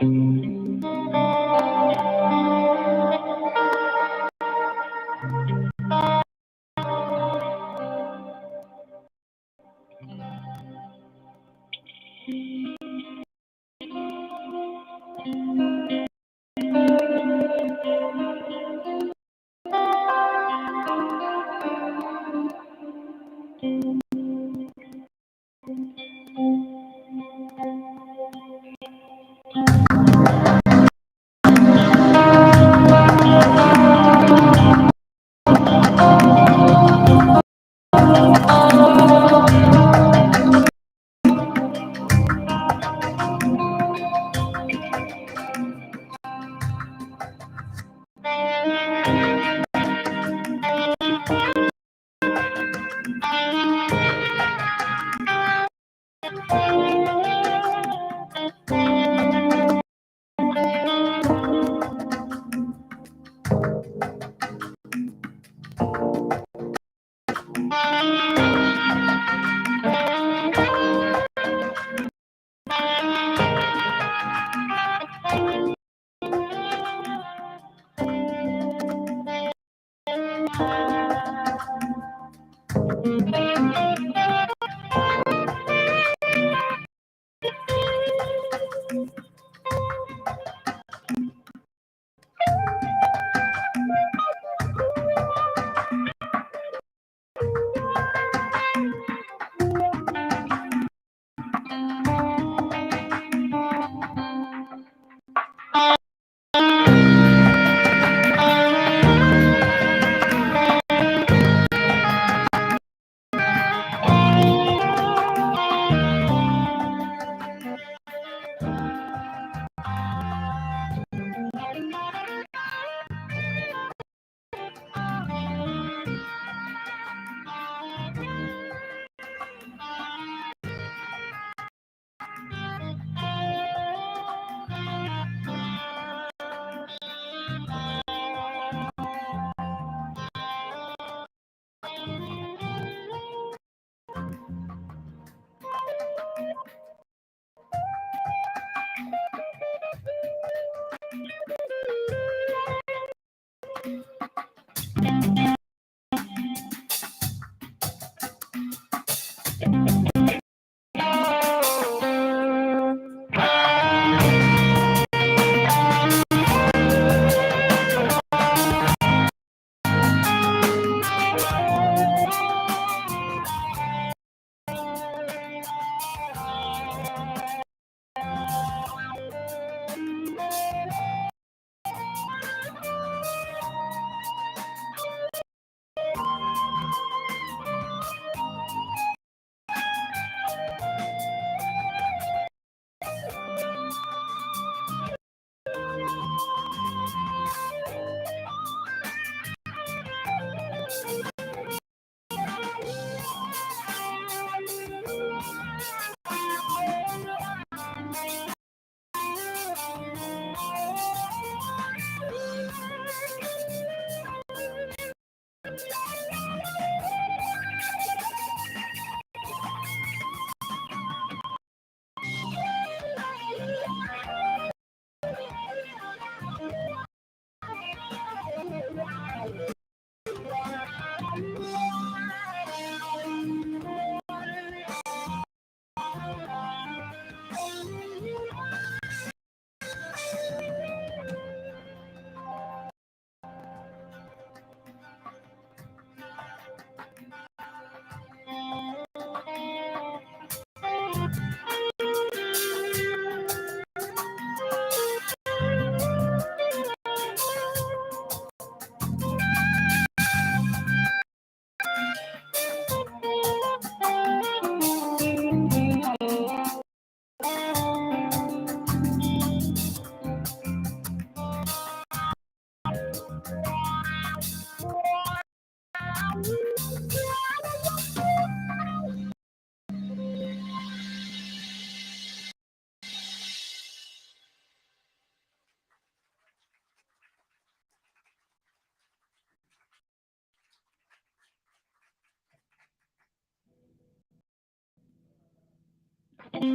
I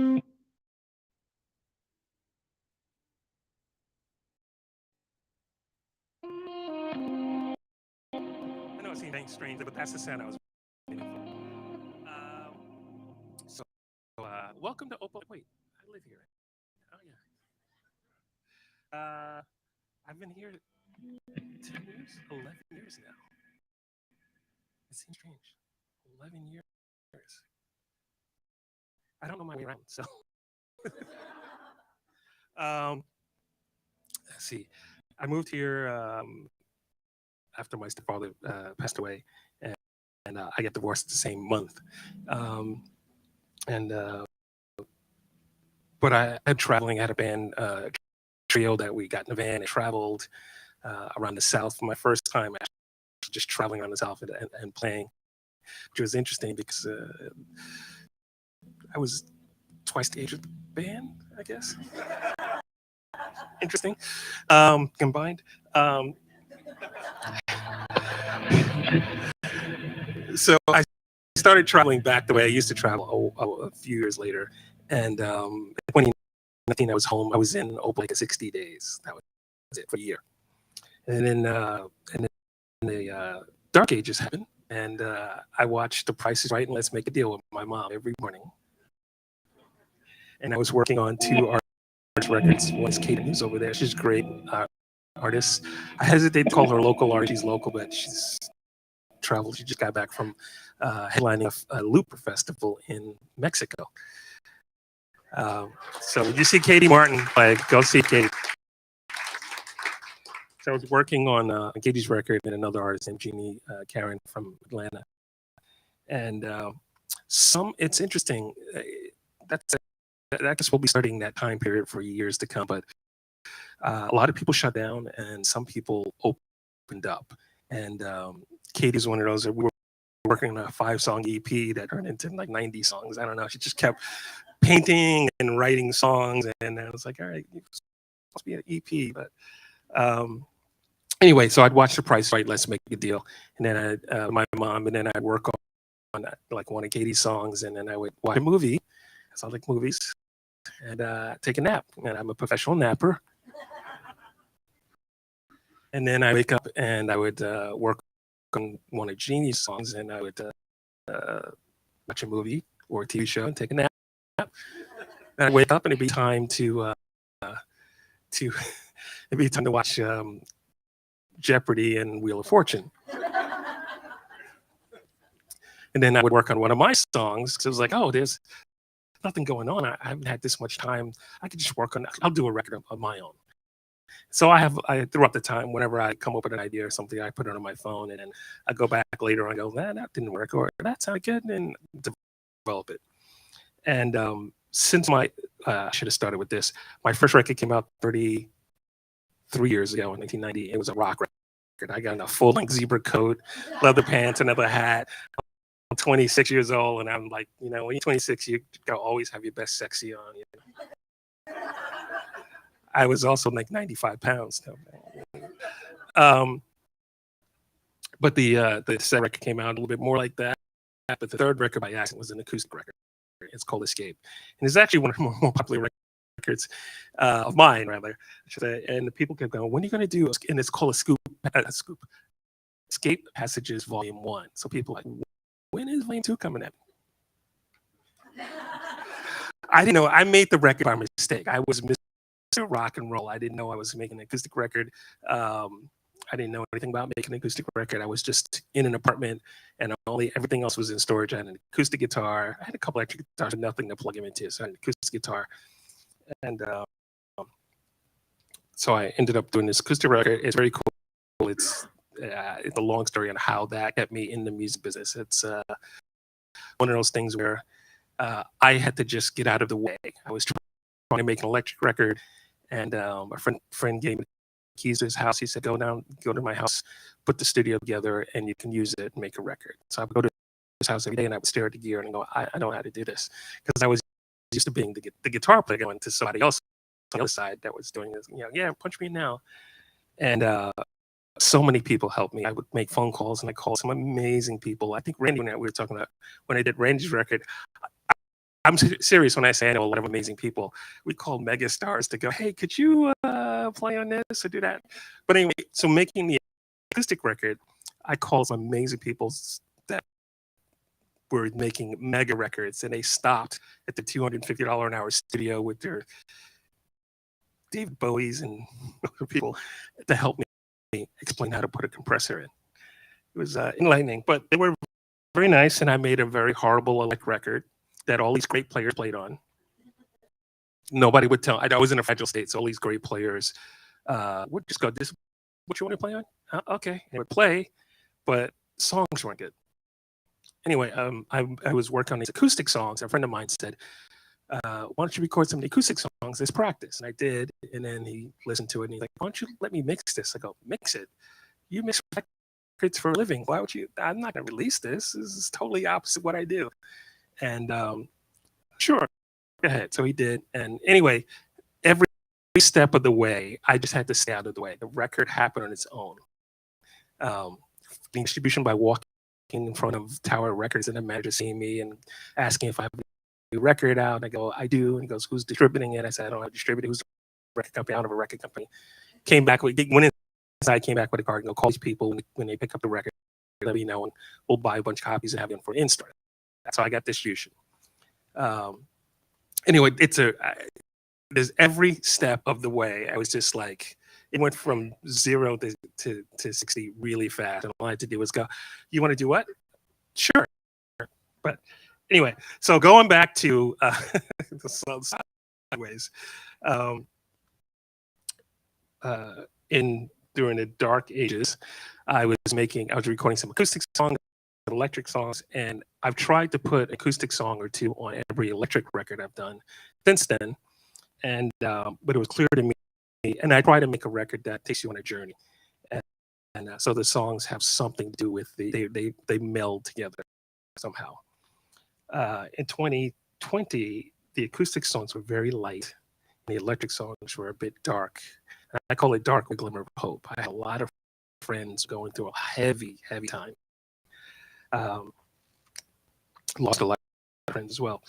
know it seems strange, but that's the sound I was waiting for. So, welcome to Opal. Wait, I live here. Oh yeah. I've been here 10 years, 11 years now. It seems strange. 11 years. I don't know my way around. So, let's see. I moved here after my stepfather passed away, and I got divorced the same month. And But I had traveling. I had a band trio that we got in a van and traveled around the South for my first time. Actually, just traveling around the South and playing, which was interesting because I was twice the age of the band, I guess. Interesting. Combined. So I started traveling back the way I used to travel a few years later. And in 2019, I was home. I was in Opal like 60 days. That was it for a year. And then the dark ages happened. And I watched The Price is Right and Let's Make a Deal with my mom every morning. And I was working on two artist records. One is Katie, who's over there. She's a great artist. I hesitate to call her local artist. She's local, but she's traveled. She just got back from headlining a Looper Festival in Mexico. So you see Katie Martin, like, go see Katie. So I was working on Katie's record and another artist named Jeannie Karen from Atlanta. And it's interesting. I guess we'll be starting that time period for years to come. But a lot of people shut down, and some people opened up. And Katie's one of those. We were working on a 5-song EP that turned into like 90 songs. I don't know. She just kept painting and writing songs, and I was like, all right, it's supposed to be an EP. But anyway, so I'd watch The Price Right, Let's Make a Deal, and then my mom, and then I'd work on like one of Katie's songs, and then I would watch a movie. I like movies, and take a nap. And I'm a professional napper. And then I wake up and I would work on one of Jeannie's songs, and I would watch a movie or a TV show and take a nap. And I'd wake up and it'd be time to watch Jeopardy and Wheel of Fortune. And then I would work on one of my songs because it was like, oh, there's nothing going on. I haven't had this much time. I could just work on that. I'll do a record of my own. So I throughout the time, whenever I come up with an idea or something, I put it on my phone, and then I go back later and go, man, that didn't work, or that sounded good, and develop it. And since I should have started with this. My first record came out 33 years ago in 1990. It was a rock record. I got in a full-length zebra coat, leather pants, another hat. I'm 26 years old, and I'm like, when you're 26, you gotta always have your best sexy on. I was also like 95 pounds. But the second record came out a little bit more like that. But the third record by accident was an acoustic record. It's called Escape. And it's actually one of the more popular records of mine, rather. And the people kept going, when are you going to do? And it's called Escape Passages Volume 1. So people are like, when is Volume 2 coming out? I didn't know. I made the record by mistake. I was Mr. Rock and Roll. I didn't know I was making an acoustic record. I didn't know anything about making an acoustic record. I was just in an apartment, and everything else was in storage. I had an acoustic guitar. I had a couple electric guitars, but nothing to plug them into. So I had an acoustic guitar, and so I ended up doing this acoustic record. It's very cool. It's a long story on how that kept me in the music business. It's one of those things where I had to just get out of the way. I was trying to make an electric record, and a friend gave me the keys to his house. He said, go to my house, put the studio together, and you can use it and make a record. So I would go to his house every day, and I would stare at the gear and go, I don't know how to do this, because I was used to being the guitar player going to somebody else on the other side that was doing this. Yeah, punch me now. And so many people helped me. I would make phone calls, and I called some amazing people. I think Randi and I, we were talking about when I did Randi's record. I'm serious when I say I know a lot of amazing people. We call mega stars to go, hey, could you play on this or do that? But anyway, so making the acoustic record, I call some amazing people that were making mega records, and they stopped at the $250 an hour studio with their David Bowies and other people to help me explain how to put a compressor in. It was enlightening, but they were very nice, and I made a very horrible electric record that all these great players played on. Nobody would tell. I was in a fragile state, so all these great players would just go, "This, what you want to play on? Okay." And they would play, but songs weren't good. Anyway, I was working on these acoustic songs. A friend of mine said, "Why don't you record some of the acoustic songs? Let's practice." And I did. And then he listened to it, and he's like, "Why don't you let me mix this?" I go, "Mix it? You mix records for a living. Why would you? I'm not going to release this. This is totally opposite what I do." And sure, go ahead. So he did. And anyway, every step of the way, I just had to stay out of the way. The record happened on its own. The distribution by walking in front of Tower Records, and the manager seeing me and asking if I have a new record out. And I go, "I do." And he goes, "Who's distributing it?" I said, "I don't have a distributor." "Who's the record company?" "I don't have a record company." Came back, went inside, came back with a card and go, "Call these people when they pick up the record, let me know, and we'll buy a bunch of copies and have them for install." That's how I got distribution. Anyway, there's every step of the way. I was just like, it went from 0 to 60 really fast. And all I had to do was go, "You want to do what?" "Sure." But anyway, so going back to sideways, um, during the dark ages, I was recording some acoustic songs, electric songs, and I've tried to put acoustic song or two on every electric record I've done since then. And but it was clear to me, and I try to make a record that takes you on a journey, and so the songs have something to do with they meld together somehow. In 2020, the acoustic songs were very light, and the electric songs were a bit dark. I call it dark with glimmer of hope. I had a lot of friends going through a heavy time. Lost a lot of friends as well.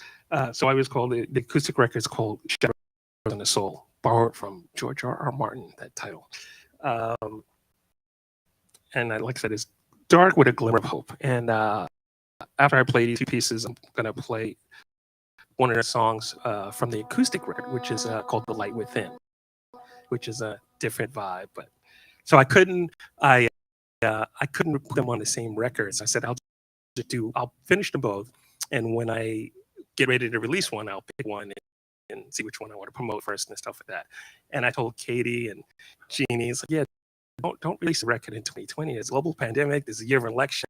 So I was called the acoustic record is called Shadow in the Soul, borrowed from George R.R. Martin, that title. And like I said, it's dark with a glimmer of hope. And after I play these two pieces, I'm going to play one of the songs from the acoustic record, which is called The Light Within, which is a different vibe. But so I couldn't put them on the same records. I said, I'll finish them both. And when I get ready to release one, I'll pick one and see which one I want to promote first and stuff like that. And I told Katie and Jeannie, it's like, yeah, don't release a record in 2020. It's a global pandemic. There's a year of election.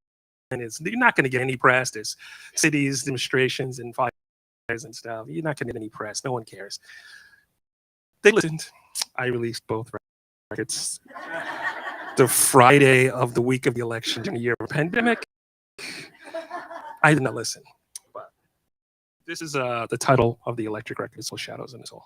And you're not going to get any press. There's cities, demonstrations, and fires and stuff. You're not going to get any press. No one cares. They listened. I released both records the Friday of the week of the election during a year of a pandemic. I did not listen. But this is the title of the electric record. It's called Shadows in the Soul.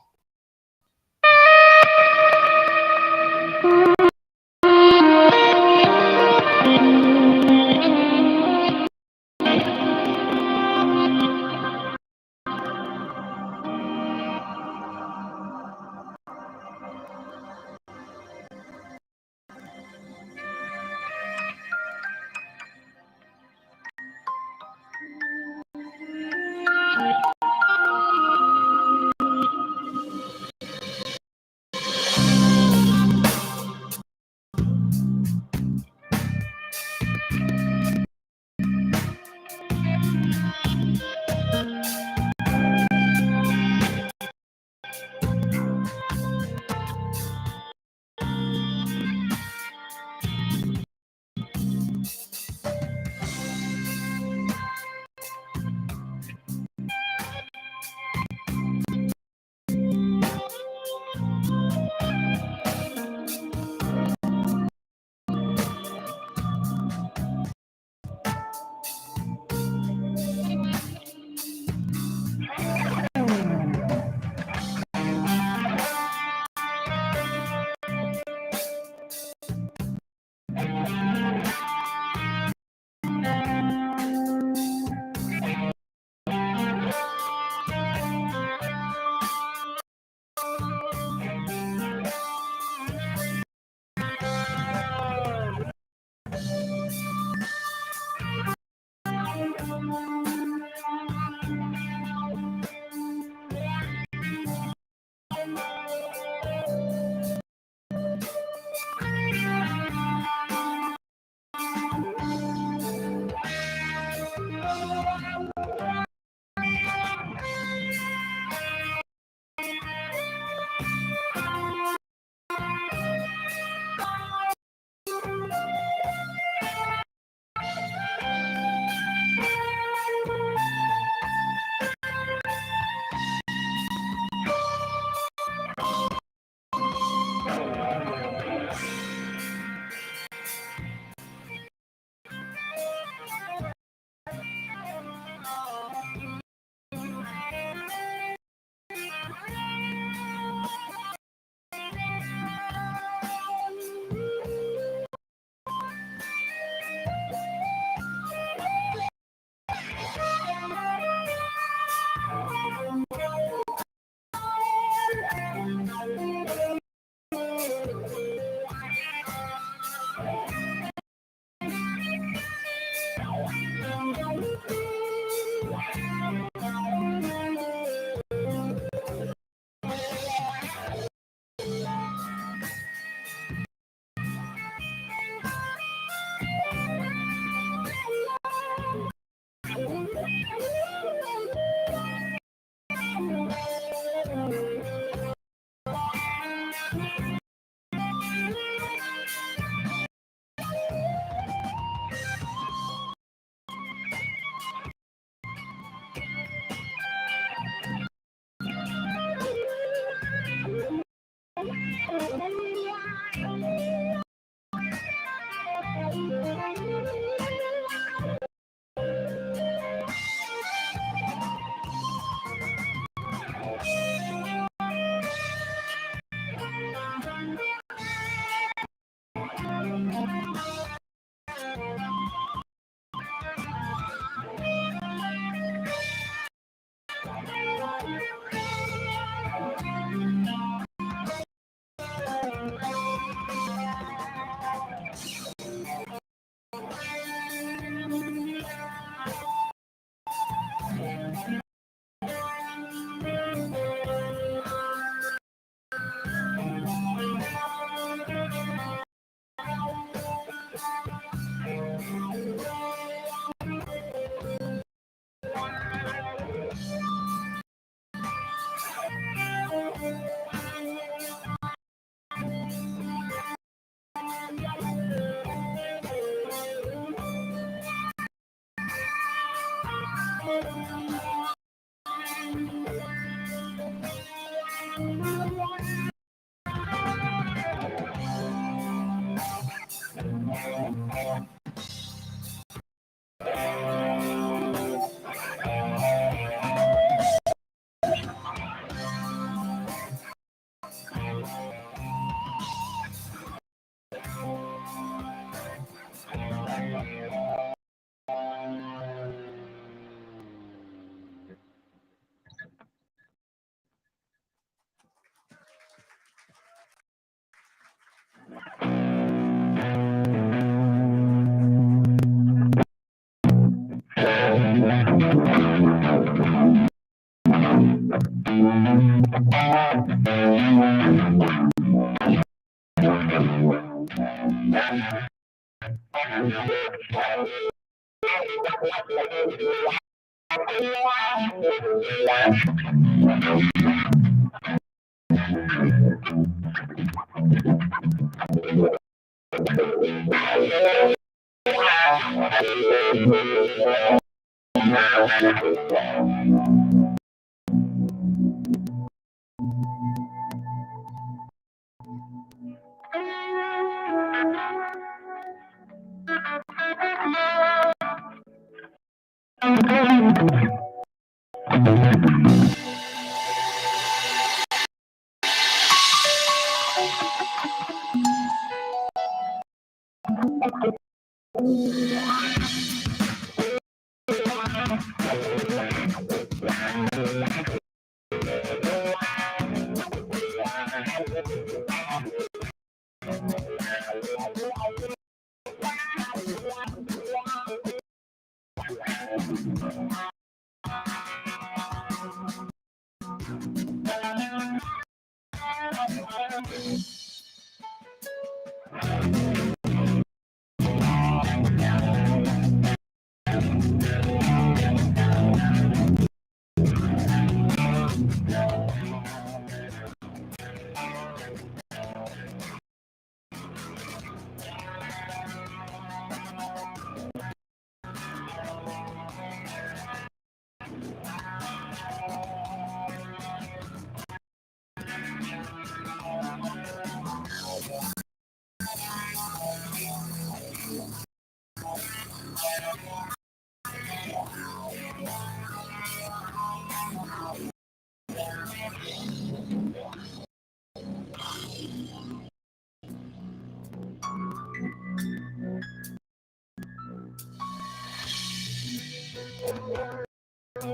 What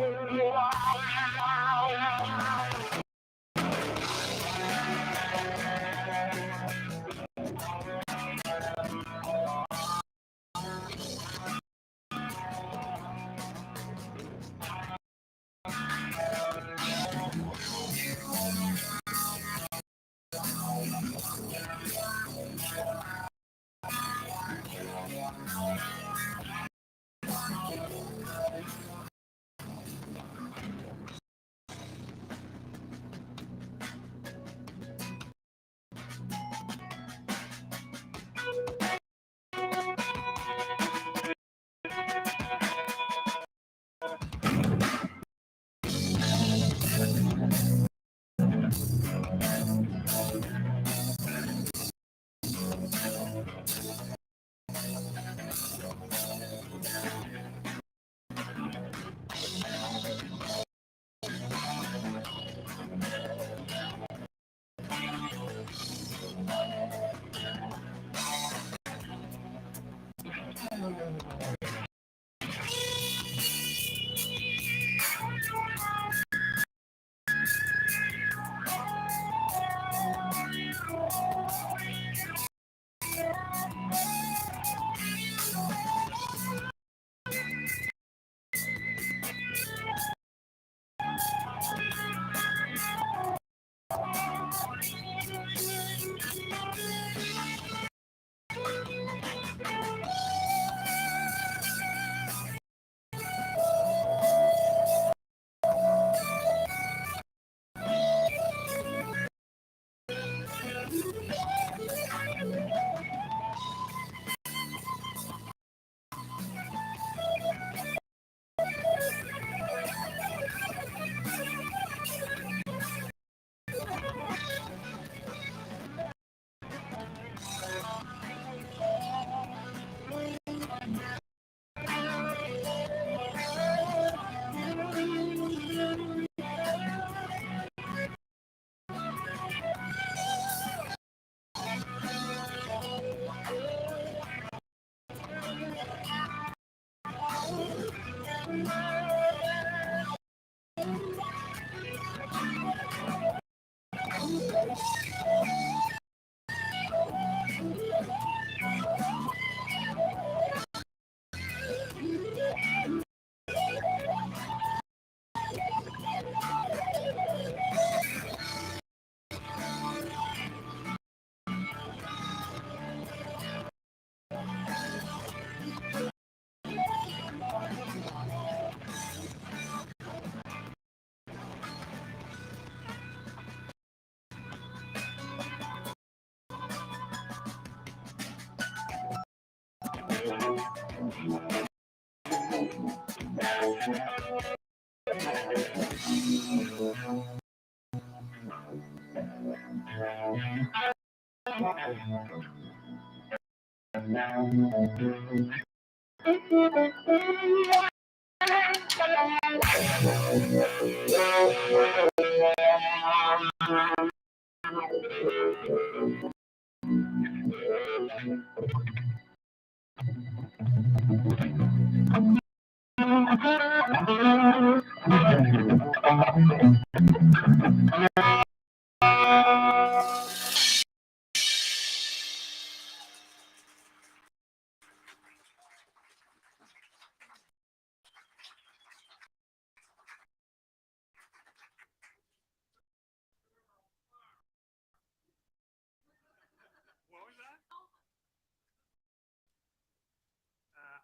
was that?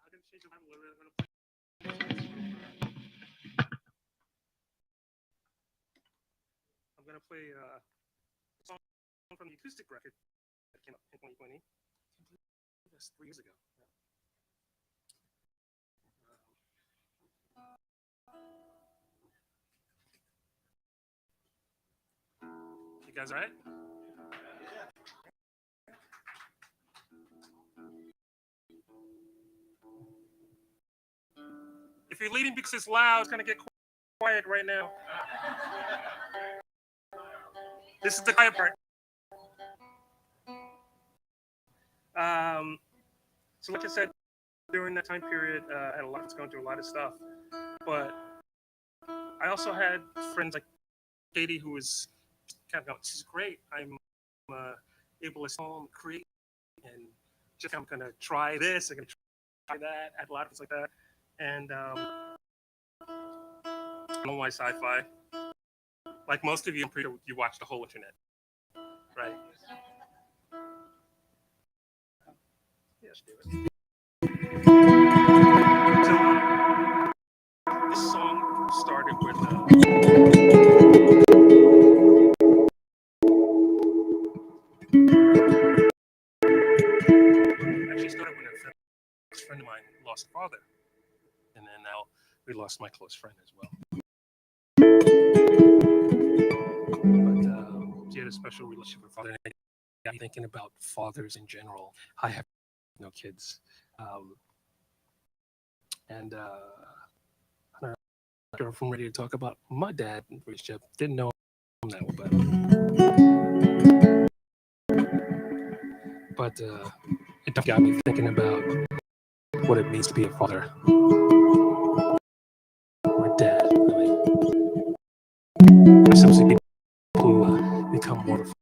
I'm gonna change the vibe a little bit. I'm gonna play a song from the acoustic record that came out in 2020. That's 3 years ago. You guys all right? If you're leading because it's loud, it's gonna get quiet right now. This is the quiet part. So like I said, during that time period, I had a lot of going through a lot of stuff, but I also had friends like Katie, who was kind of, she's great. I'm able to home create and just I'm gonna try this. I'm gonna try that. Add a lot of things like that. And I don't know why sci-fi. Like most of you, I'm pretty sure you watch the whole internet, right? Yes, do it. So this song started with. Actually started when a friend of mine lost a father, and then now we lost my close friend as well. But she had a special relationship with father, and I got me thinking about fathers in general. I have no kids, and I don't know if I'm ready to talk about my dad relationship. Didn't know him that well, but it got me thinking about what it means to be a father or dad. Really, there's some people who become more of a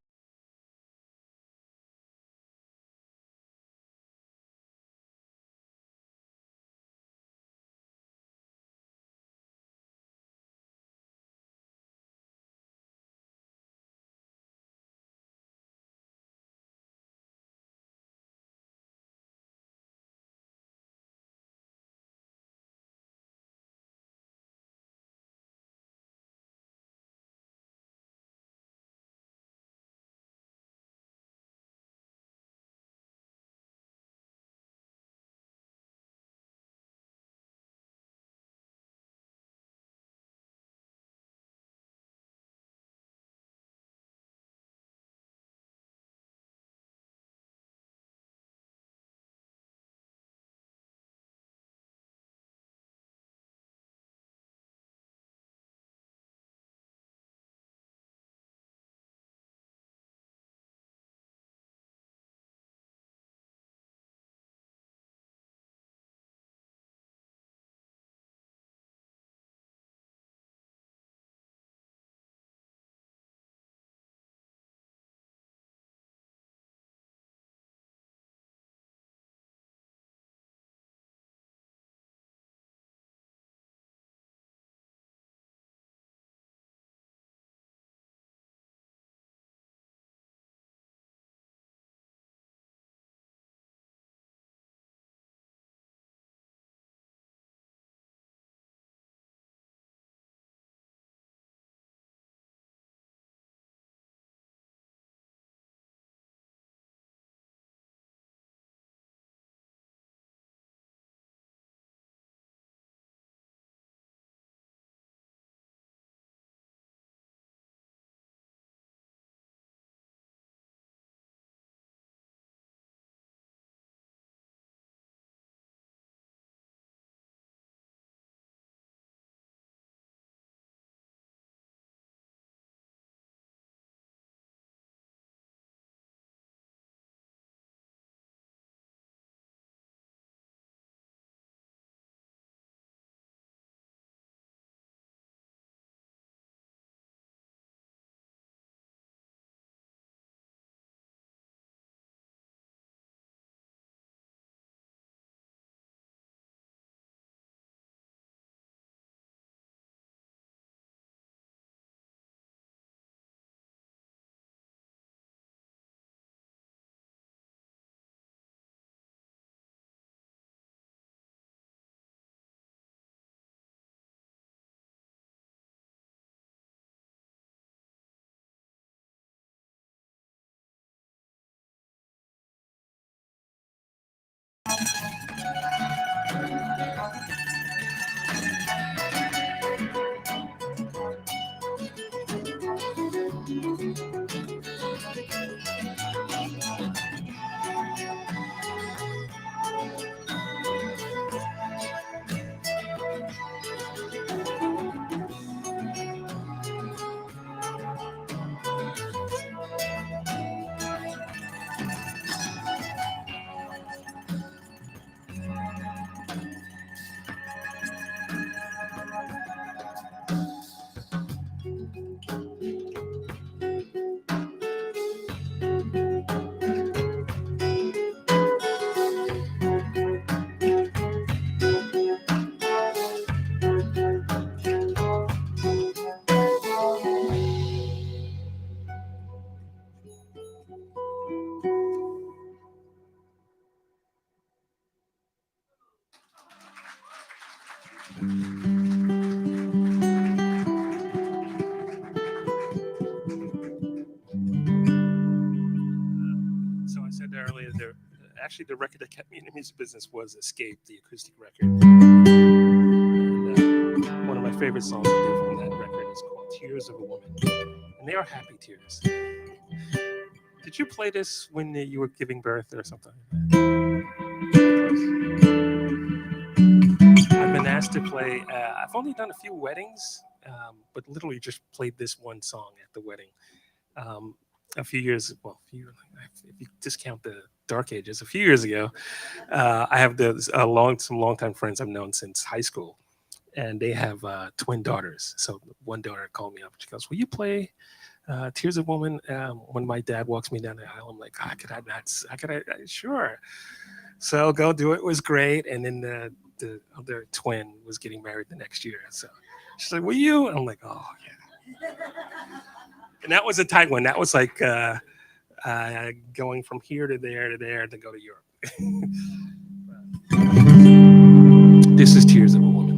So I said earlier, actually the record that kept me in the music business was Escape, the acoustic record. And one of my favorite songs I did from that record is called Tears of a Woman. And they are happy tears. Did you play this when you were giving birth or something? I've been asked to play, I've only done a few weddings, but literally just played this one song at the wedding. Um, a few years, well, if you discount the dark ages, a few years ago, I have some longtime friends I've known since high school, and they have twin daughters. So one daughter called me up. She goes, "Will you play Tears of a Woman when my dad walks me down the aisle?" I'm like, "How could I not? How could I? Sure." So go do it. It was great. And then the other twin was getting married the next year. So she's like, "Will you?" And I'm like, "Oh yeah." And that was a tight one. That was like going from here to there to there to go to Europe. This is Tears of a Woman.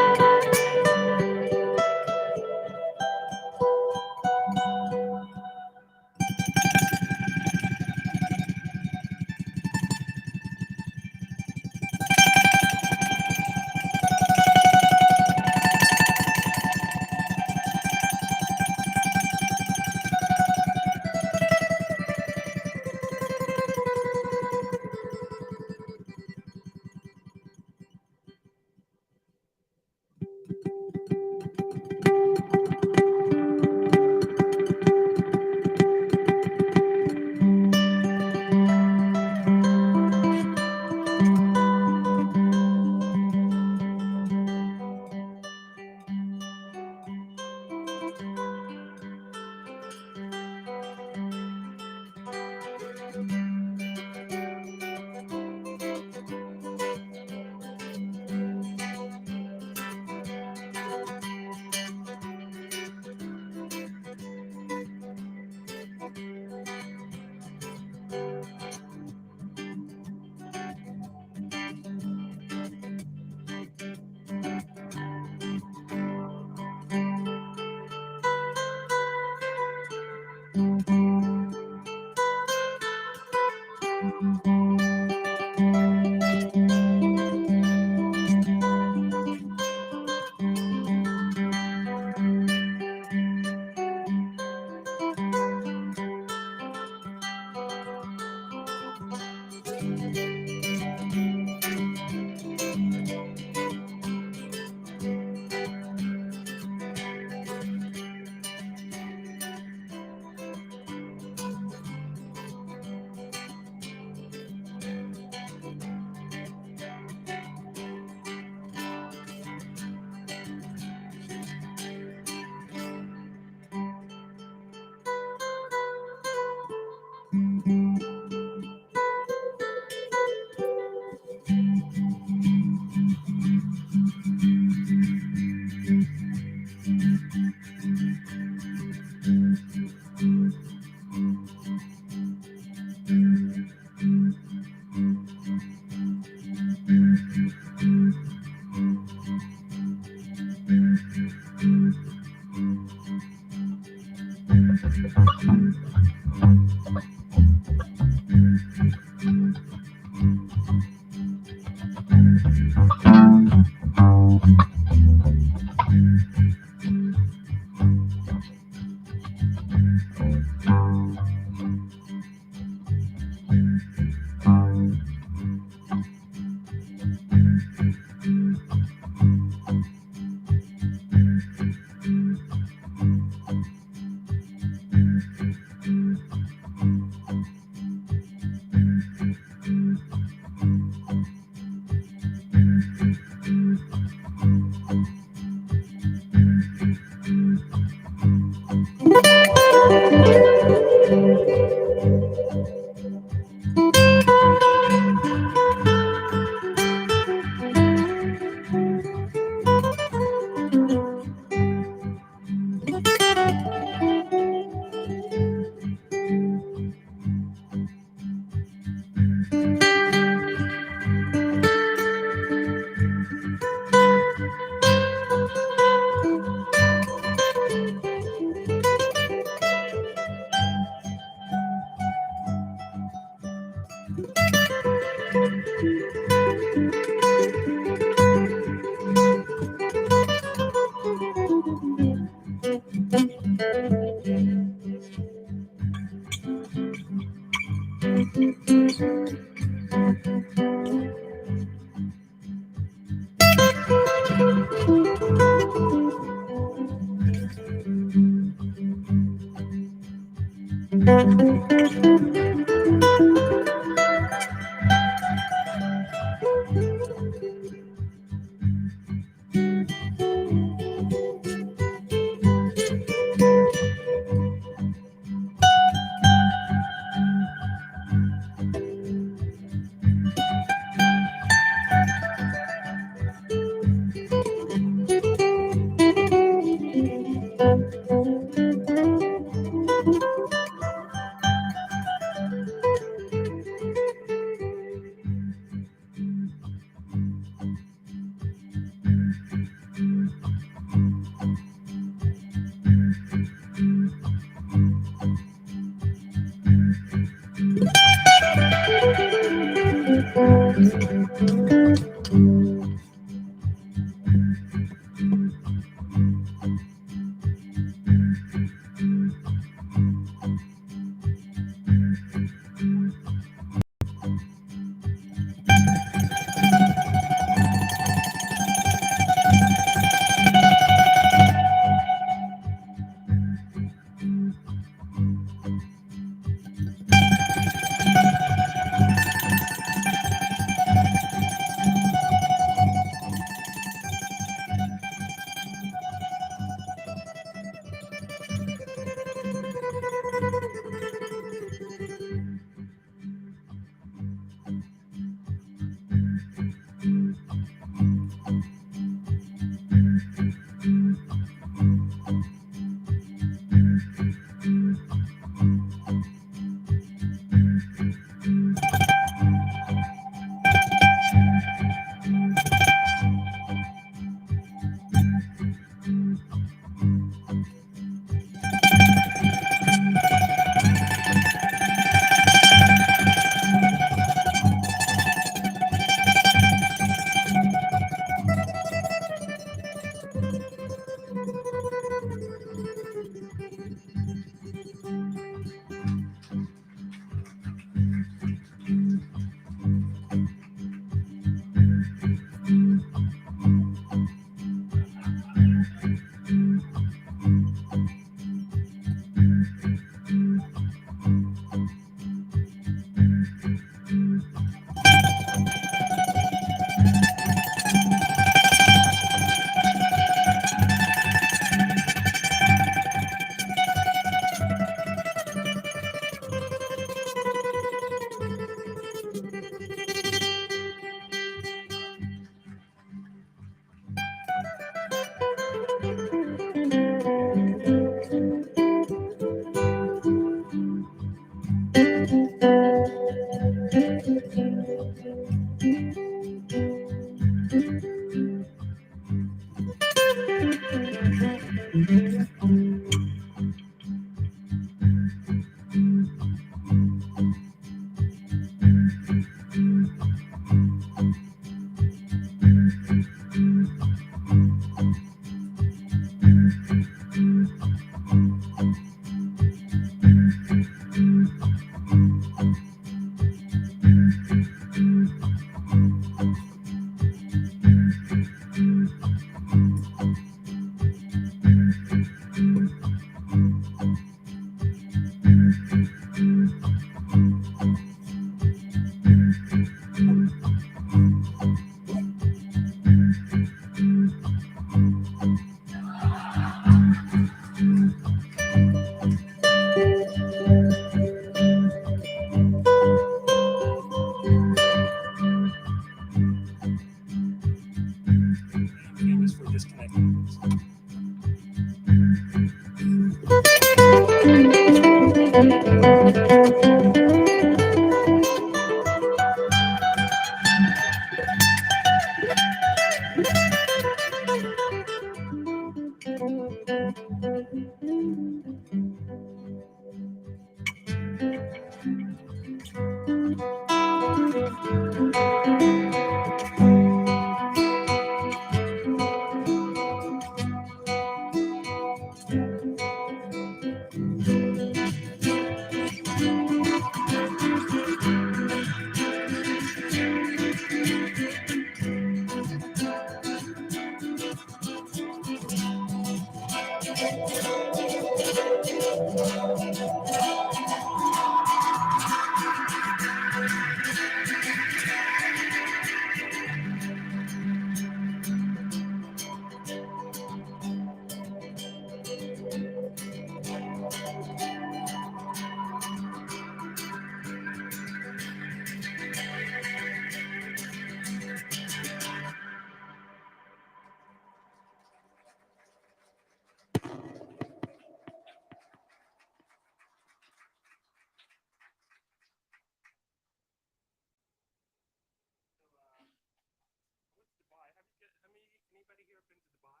Anybody here been to Dubai?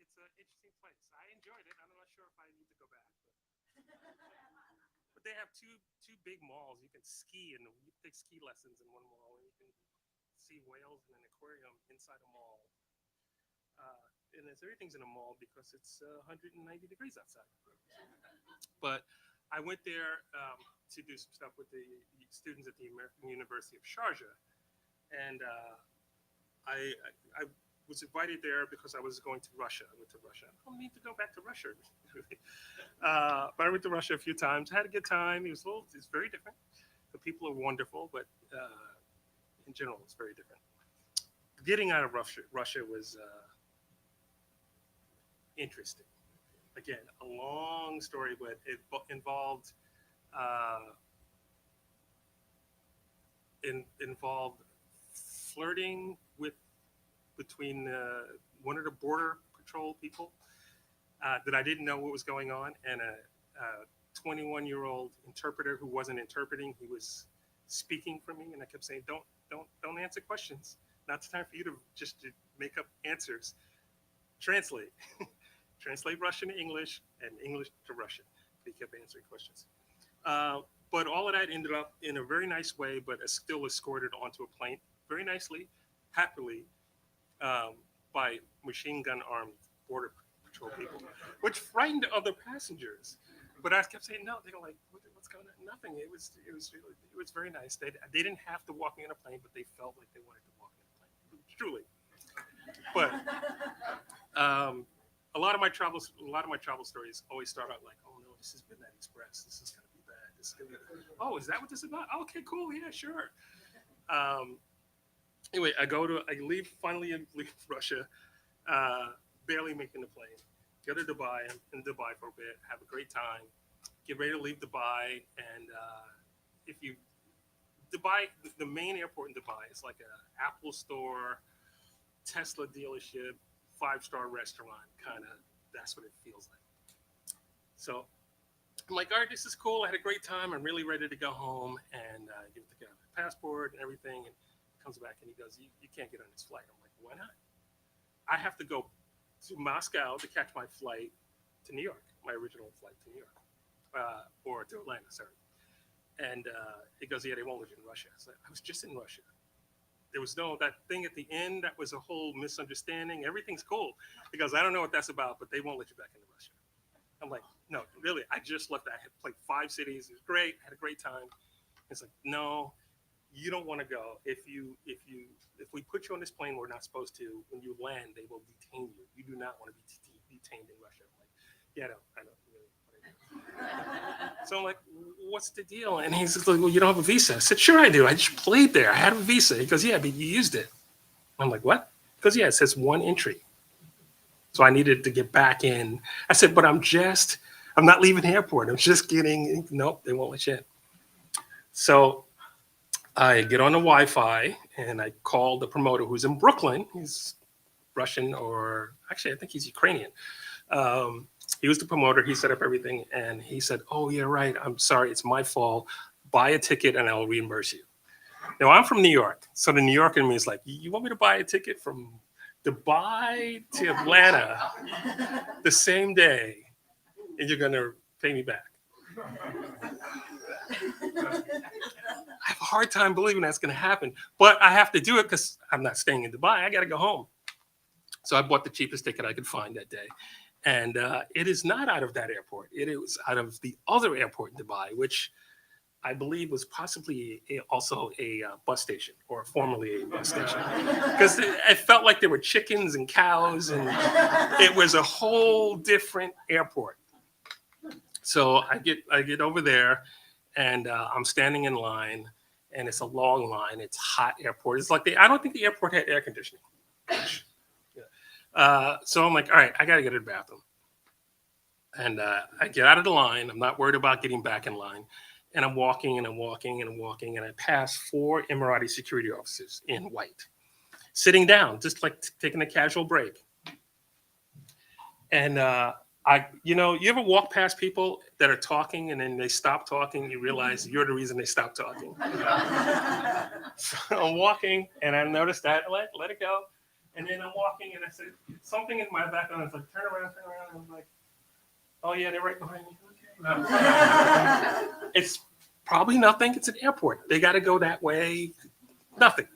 It's an interesting place. I enjoyed it. I'm not sure if I need to go back, but they have two big malls. You can ski and you take ski lessons in one mall, and you can see whales in an aquarium inside a mall. And everything's in a mall because it's 190 degrees outside. But I went there to do some stuff with the students at the American University of Sharjah, and I was invited there because I was going to Russia. I went to Russia. I don't need to go back to Russia. But I went to Russia a few times. I had a good time. It's very different. The people are wonderful, but in general, it's very different. Getting out of Russia was interesting. Again, a long story, but it involved involved flirting between one of the border patrol people that I didn't know what was going on, and a 21-year-old interpreter who wasn't interpreting. He was speaking for me, and I kept saying, "Don't answer questions. Not the time for you to just to make up answers. Translate." Translate Russian to English and English to Russian. He kept answering questions. But all of that ended up in a very nice way, but still escorted onto a plane very nicely, happily, by machine gun armed border patrol people, which frightened other passengers. But I kept saying, no, they were like, what's going on? Nothing. It was very nice. They didn't have to walk me in a plane, but they felt like they wanted to walk in a plane, truly. But a lot of my travel stories always start out like, oh no, this is Midnight Express. This is gonna be bad. This is gonna be. Oh, is that what this is about? Okay, cool. Yeah, sure. Anyway, finally leave Russia, barely making the plane. Go to Dubai. I'm in Dubai for a bit. Have a great time. Get ready to leave Dubai, and Dubai, the main airport in Dubai is like an Apple store, Tesla dealership, 5-star restaurant, kind of. That's what it feels like. So I'm like, all right, this is cool. I had a great time. I'm really ready to go home and give it the guy my passport and everything. And he comes back and he goes, you can't get on this flight. I'm like, why not? I have to go to Moscow to catch my flight to New York, my original flight to New York, or to Atlanta, sorry. And he goes, yeah, they won't let you in Russia. So I was just in Russia. There was that thing at the end that was a whole misunderstanding. Everything's cool. He goes, I don't know what that's about, but they won't let you back into Russia. I'm like, no, really, I just left. I had played 5 cities. It was great. Had a great time. It's like, no, you don't want to go. If we put you on this plane, we're not supposed to. When you land, they will detain you. You do not want to be detained in Russia. I'm like, yeah, I don't really. So I'm like, what's the deal? And he's like, well, you don't have a visa. I said, sure I do. I just played there. I had a visa. He goes, yeah, but you used it. I'm like, what? He goes, yeah, it says 1 entry. So I needed to get back in. I said, but I'm not leaving the airport. I'm just nope, they won't let you in. So I get on the Wi-Fi and I call the promoter who's in Brooklyn. He's Russian, or actually, I think he's Ukrainian. He was the promoter. He set up everything. And he said, oh, yeah, right. I'm sorry. It's my fault. Buy a ticket and I'll reimburse you. Now, I'm from New York. So the New Yorker in me is like, you want me to buy a ticket from Dubai to Atlanta the same day, and you're going to pay me back? I have a hard time believing that's going to happen. But I have to do it because I'm not staying in Dubai. I got to go home. So I bought the cheapest ticket I could find that day. And it is not out of that airport. It is out of the other airport in Dubai, which I believe was possibly also a bus station, or formerly a bus station, because it felt like there were chickens and cows, and it was a whole different airport. So I get over there, and I'm standing in line, and it's a long line. It's hot airport. It's like I don't think the airport had air conditioning. So I'm like, all right, I got to go to the bathroom. And I get out of the line. I'm not worried about getting back in line. And I'm walking and I'm walking and I'm walking. And I pass 4 Emirati security officers in white, sitting down, just like taking a casual break. And you ever walk past people that are talking and then they stop talking? You realize you're the reason they stopped talking. So I'm walking and I noticed that. Let it go. And then I'm walking and I said, something in my background. I was like, turn around. And I'm like, oh, yeah, they're right behind me. Okay. It's probably nothing. It's an airport. They got to go that way. Nothing.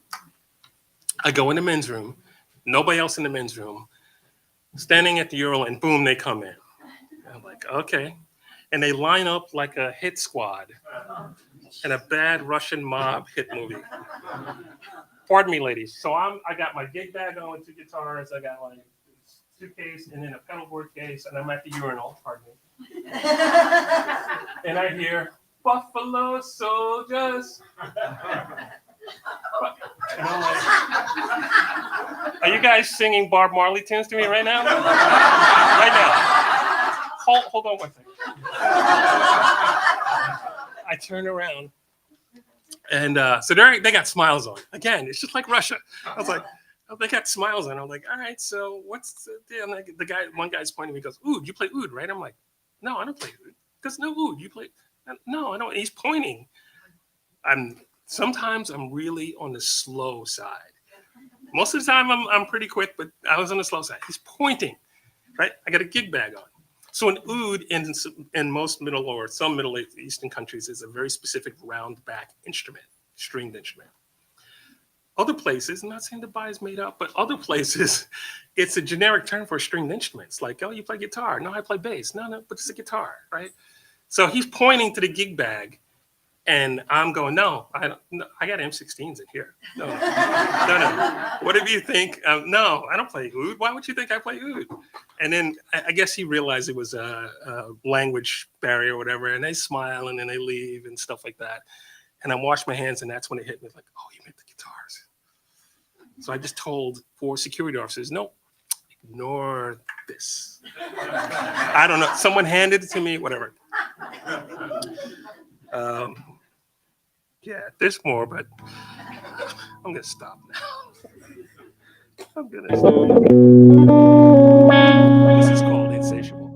I go in the men's room. Nobody else in the men's room. Standing at the urinal, and boom, they come in. I'm like, okay. And they line up like a hit squad in a bad Russian mob hit movie. Pardon me, ladies. So I got my gig bag on with 2 guitars. I got like suitcase and then a pedal board case, and I'm at the urinal. Pardon me. And I hear Buffalo Soldiers. And I'm like, are you guys singing Bob Marley tunes to me right now? Right now. Hold on one second. I turn around, and so they got smiles on. Again, it's just like Russia. I was like, oh, they got smiles on. I'm like, all right, so what's the deal? And one guy's pointing at me, goes, oud, you play oud, right? I'm like, no, I don't play oud. Because no oud, you play, no, I don't. He's pointing. Sometimes I'm really on the slow side. Most of the time I'm pretty quick, but I was on the slow side. He's pointing, right? I got a gig bag on. So an oud in most some Middle Eastern countries is a very specific round back instrument, stringed instrument. Other places, I'm not saying the bar is made up, but other places, it's a generic term for stringed instruments. Like, oh, you play guitar. No, I play bass. No, but it's a guitar, right? So he's pointing to the gig bag, and I'm going, no, I got M16s in here. No. Whatever you think. No, I don't play oud. Why would you think I play oud? And then I guess he realized it was a language barrier or whatever, and they smile, and then they leave and stuff like that. And I wash my hands, and that's when it hit me. Like, oh, you meant the guitars. So I just told 4 security officers, no, ignore this. I don't know. Someone handed it to me, whatever. Yeah, there's more, but I'm going to stop now. I'm going to stop. This is called Insatiable.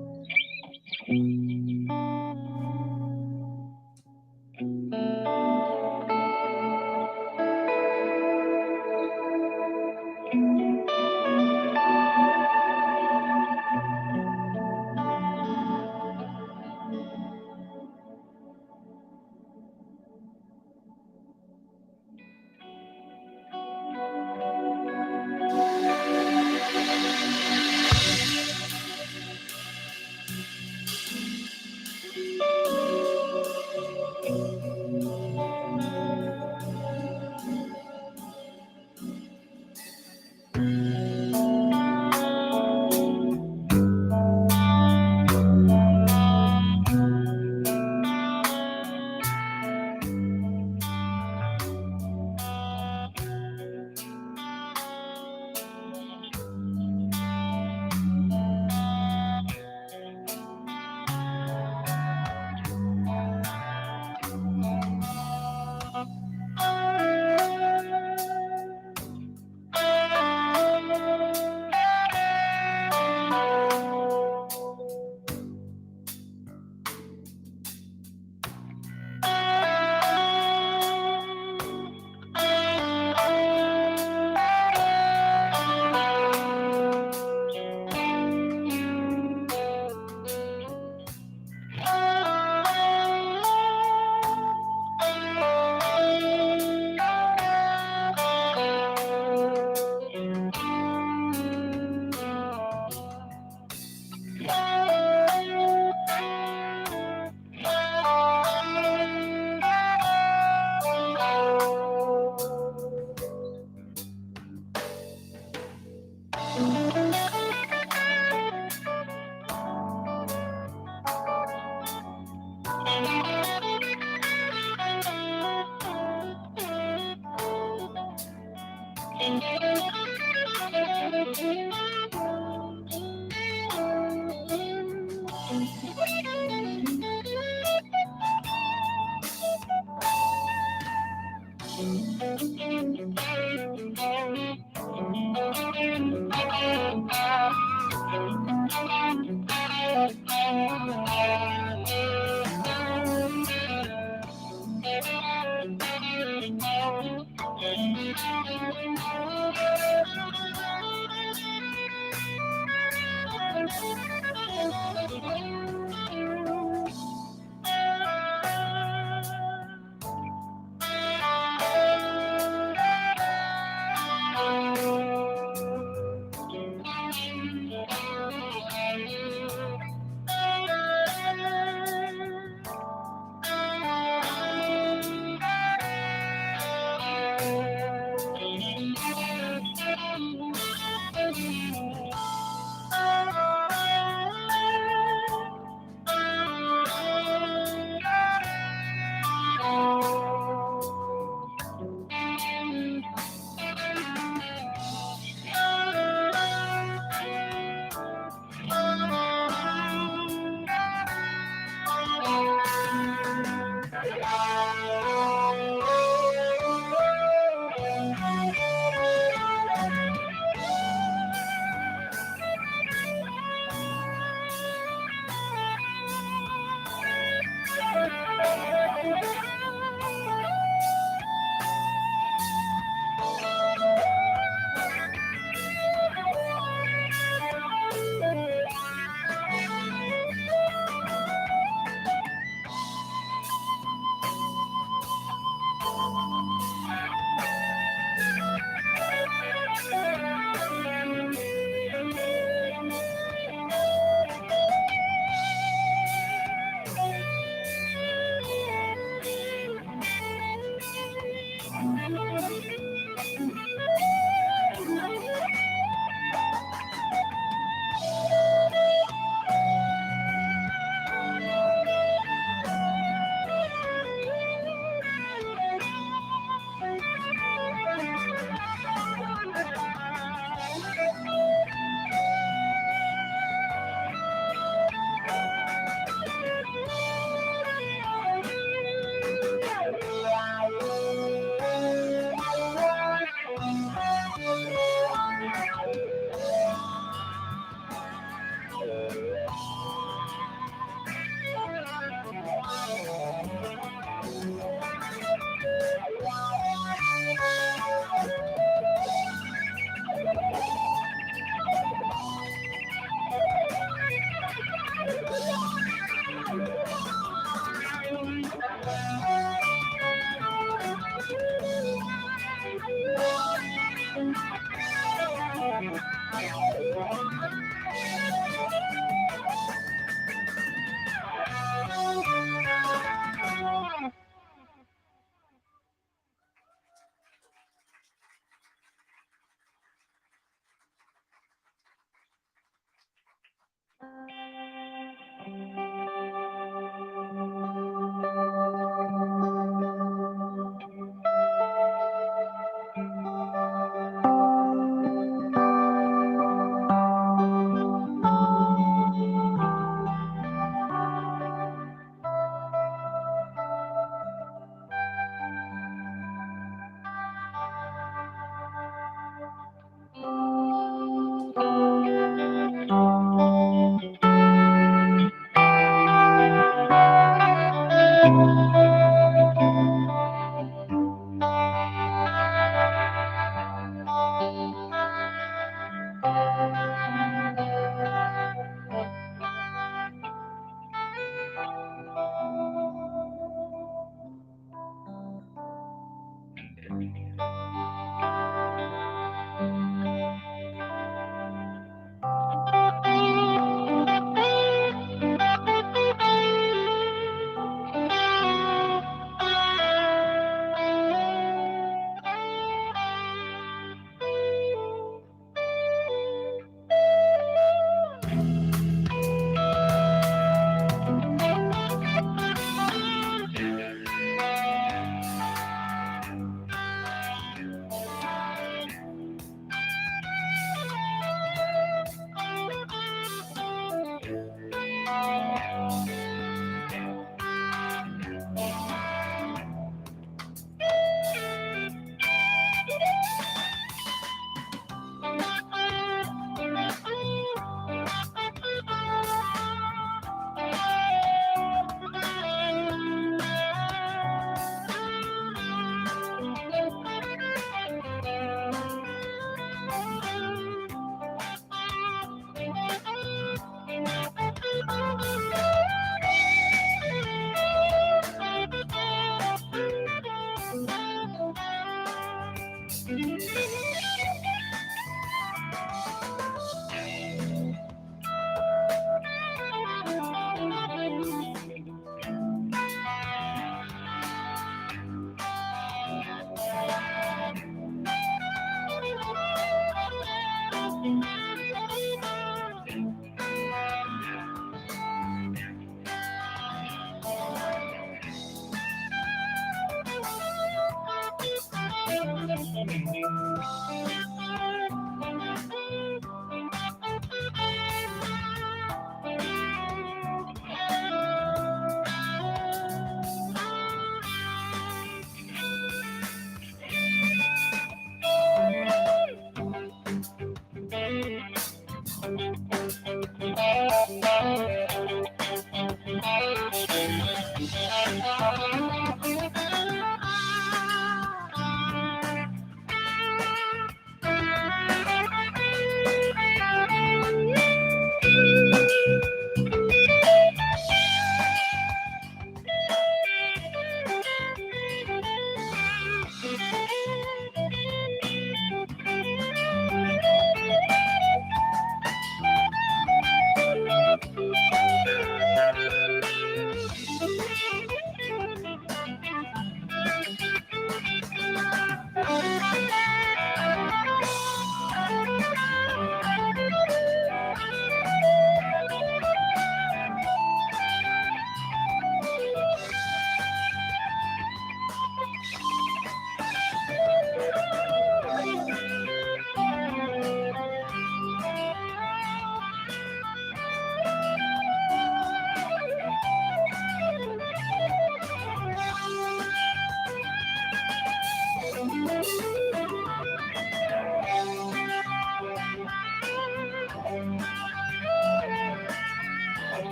I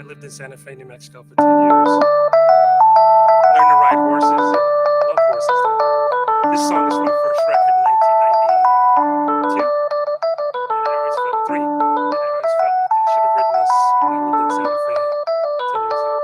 lived in Santa Fe, New Mexico for 10 years. Learned to ride horses and I love horses there. This song is from my first record in 1992. And I always felt three. And I always felt like I should have written this when I lived in Santa Fe 10 years ago.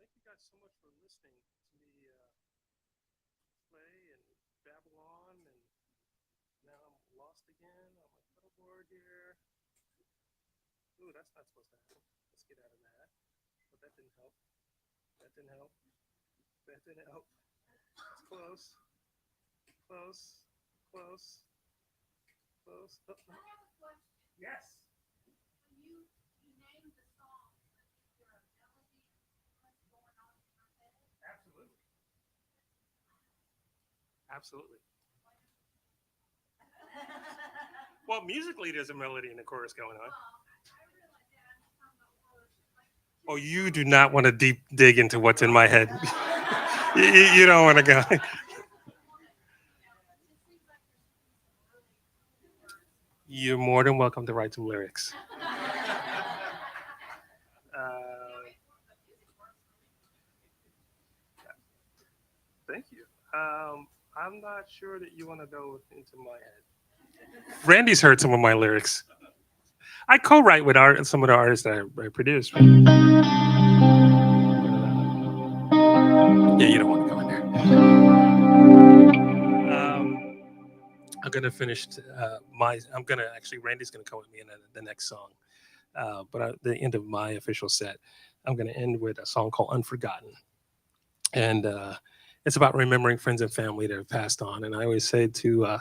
Thank you guys so much for listening to me play and babble on, and now I'm lost again on my pedalboard here. Ooh, that's not supposed to happen. Let's get out of that. But that didn't help. That didn't help. That didn't help. It's close. Close. Close. Close. Oh, no. Yes. Absolutely. Absolutely. Well, musically, there's a melody and a chorus going on. Oh, you do not want to deep dig into what's in my head. You don't want to go. You're more than welcome to write some lyrics. Uh, thank you. I'm not sure that you want to go into my head. Randy's heard some of my lyrics. I co-write with some of the artists that I produce. Right? Yeah, you don't want to go in there. I'm gonna finish my. I'm gonna actually. Randy's gonna come with me in the next song. But at the end of my official set, I'm gonna end with a song called "Unforgotten," and it's about remembering friends and family that have passed on. And I always say to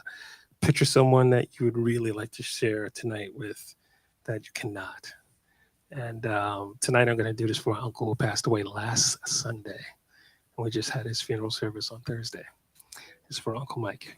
picture someone that you would really like to share tonight with, that you cannot. And tonight I'm gonna do this for my uncle who passed away last Sunday. We just had his funeral service on Thursday. is for Uncle Mike.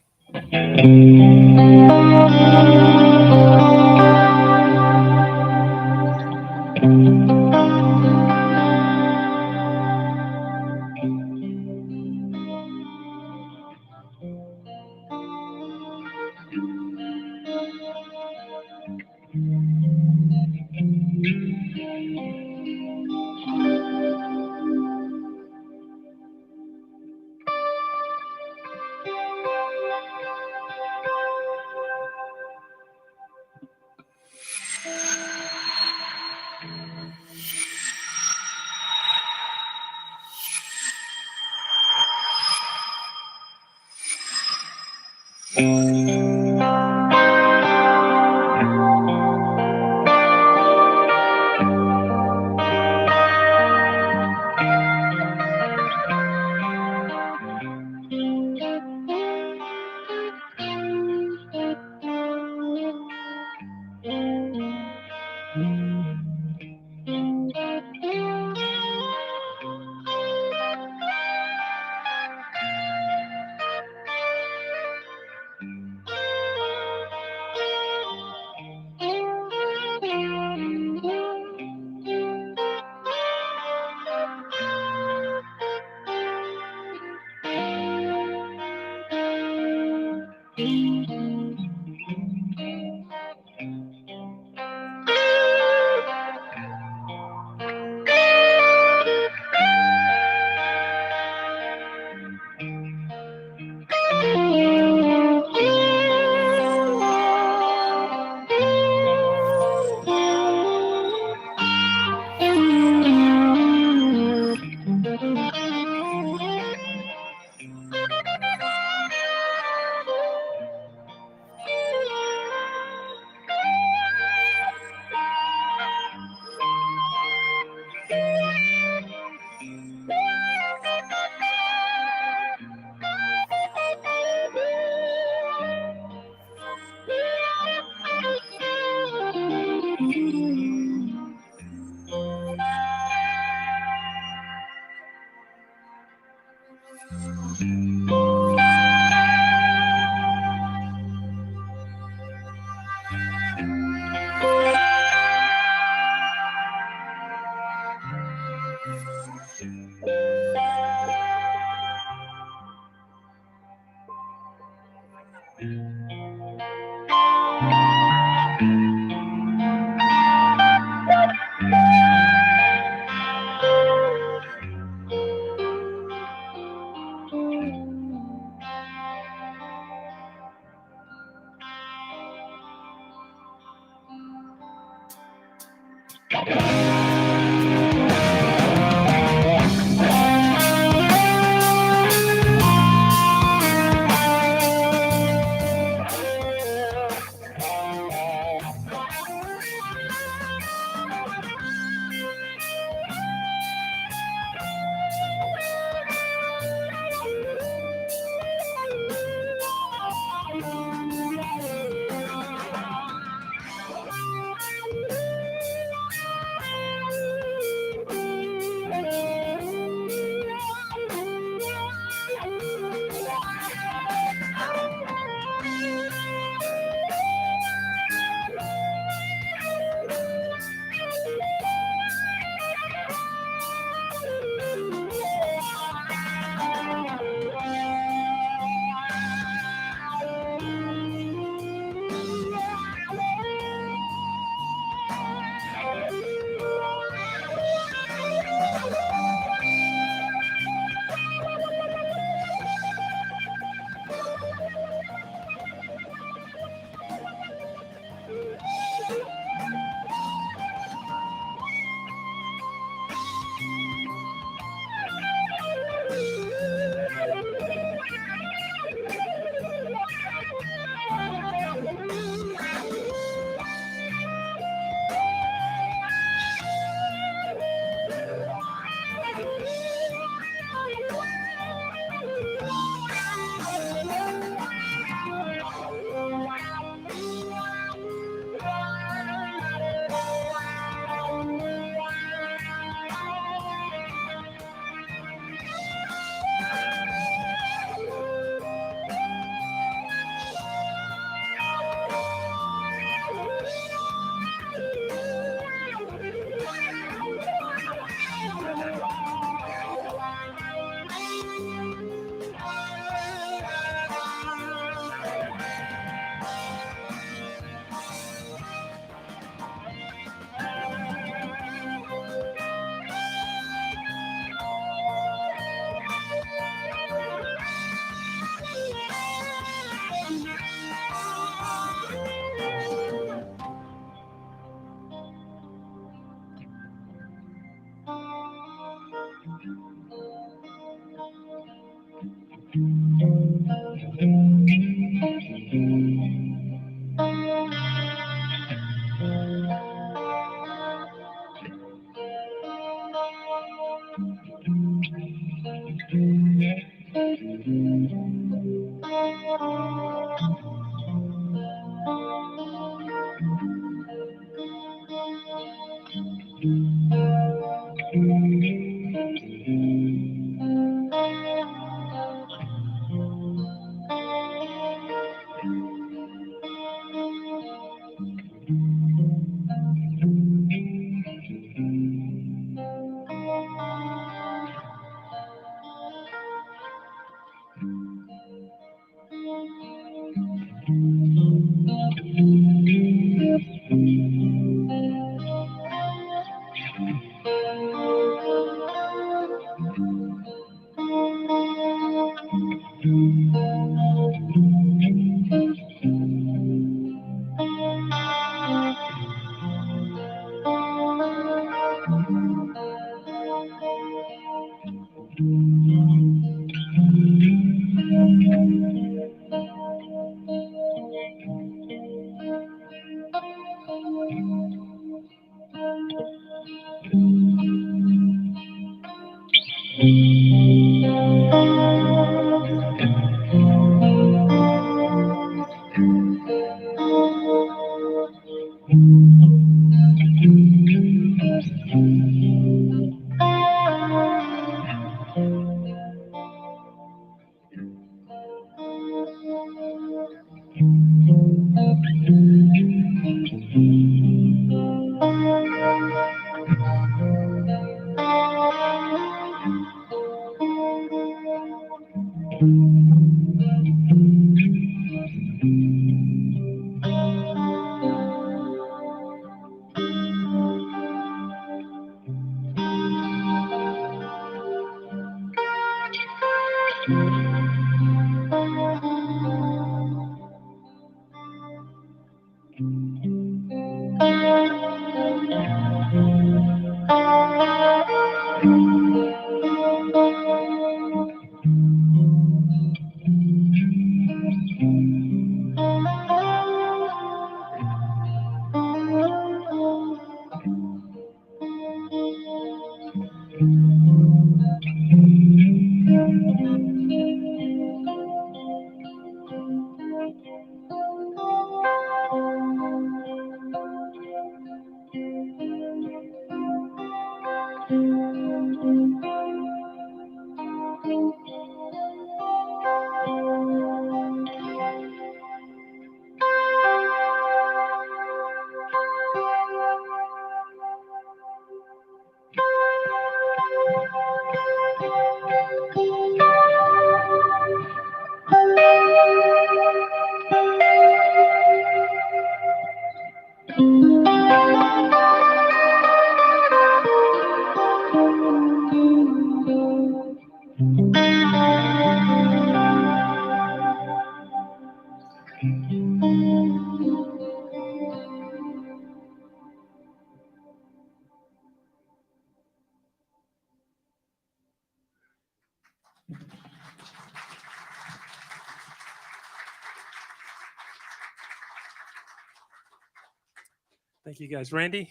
Thank you guys. Randy,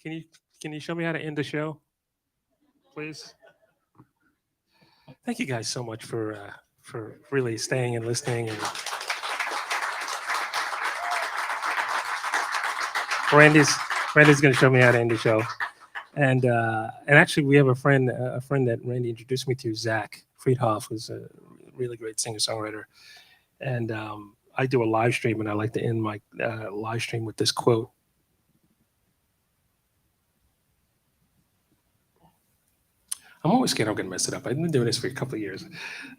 can you show me how to end the show, please? Thank you guys so much for really staying and listening. And Randy's going to show me how to end the show. And actually, we have a friend that Randy introduced me to, Zach Friedhoff, who's a really great singer songwriter. And I do a live stream, and I like to end my live stream with this quote. I'm always scared I'm going to mess it up. I've been doing this for a couple of years.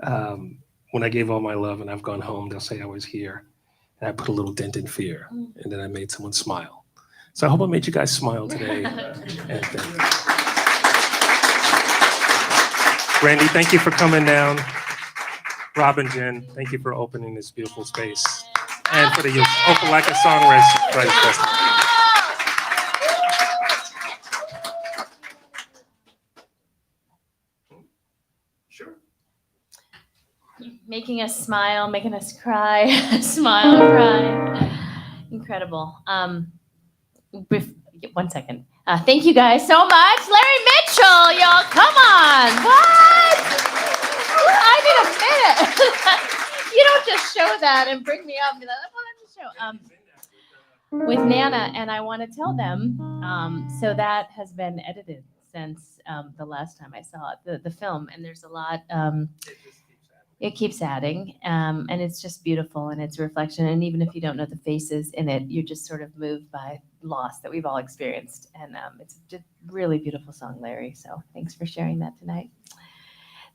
When I gave all my love and I've gone home, they'll say I was here. And I put a little dent in fear. And then I made someone smile. So I hope I made you guys smile today. And Randy, thank you for coming down. Rob and Jen, thank you for opening this beautiful space. And for the Open Like a Songwriters Festival. Sure. Making us smile, making us cry, smile, cry. Incredible. One second. Thank you guys so much. Larry Mitchell, y'all, come on. What? show that and bring me up. And be like, I want to show with Nana, and I want to tell them. So that has been edited since the last time I saw it, the film, and there's a lot. It keeps adding, and it's just beautiful, and it's a reflection. And even if you don't know the faces in it, you're just sort of moved by loss that we've all experienced. And it's just really beautiful song, Larry. So thanks for sharing that tonight.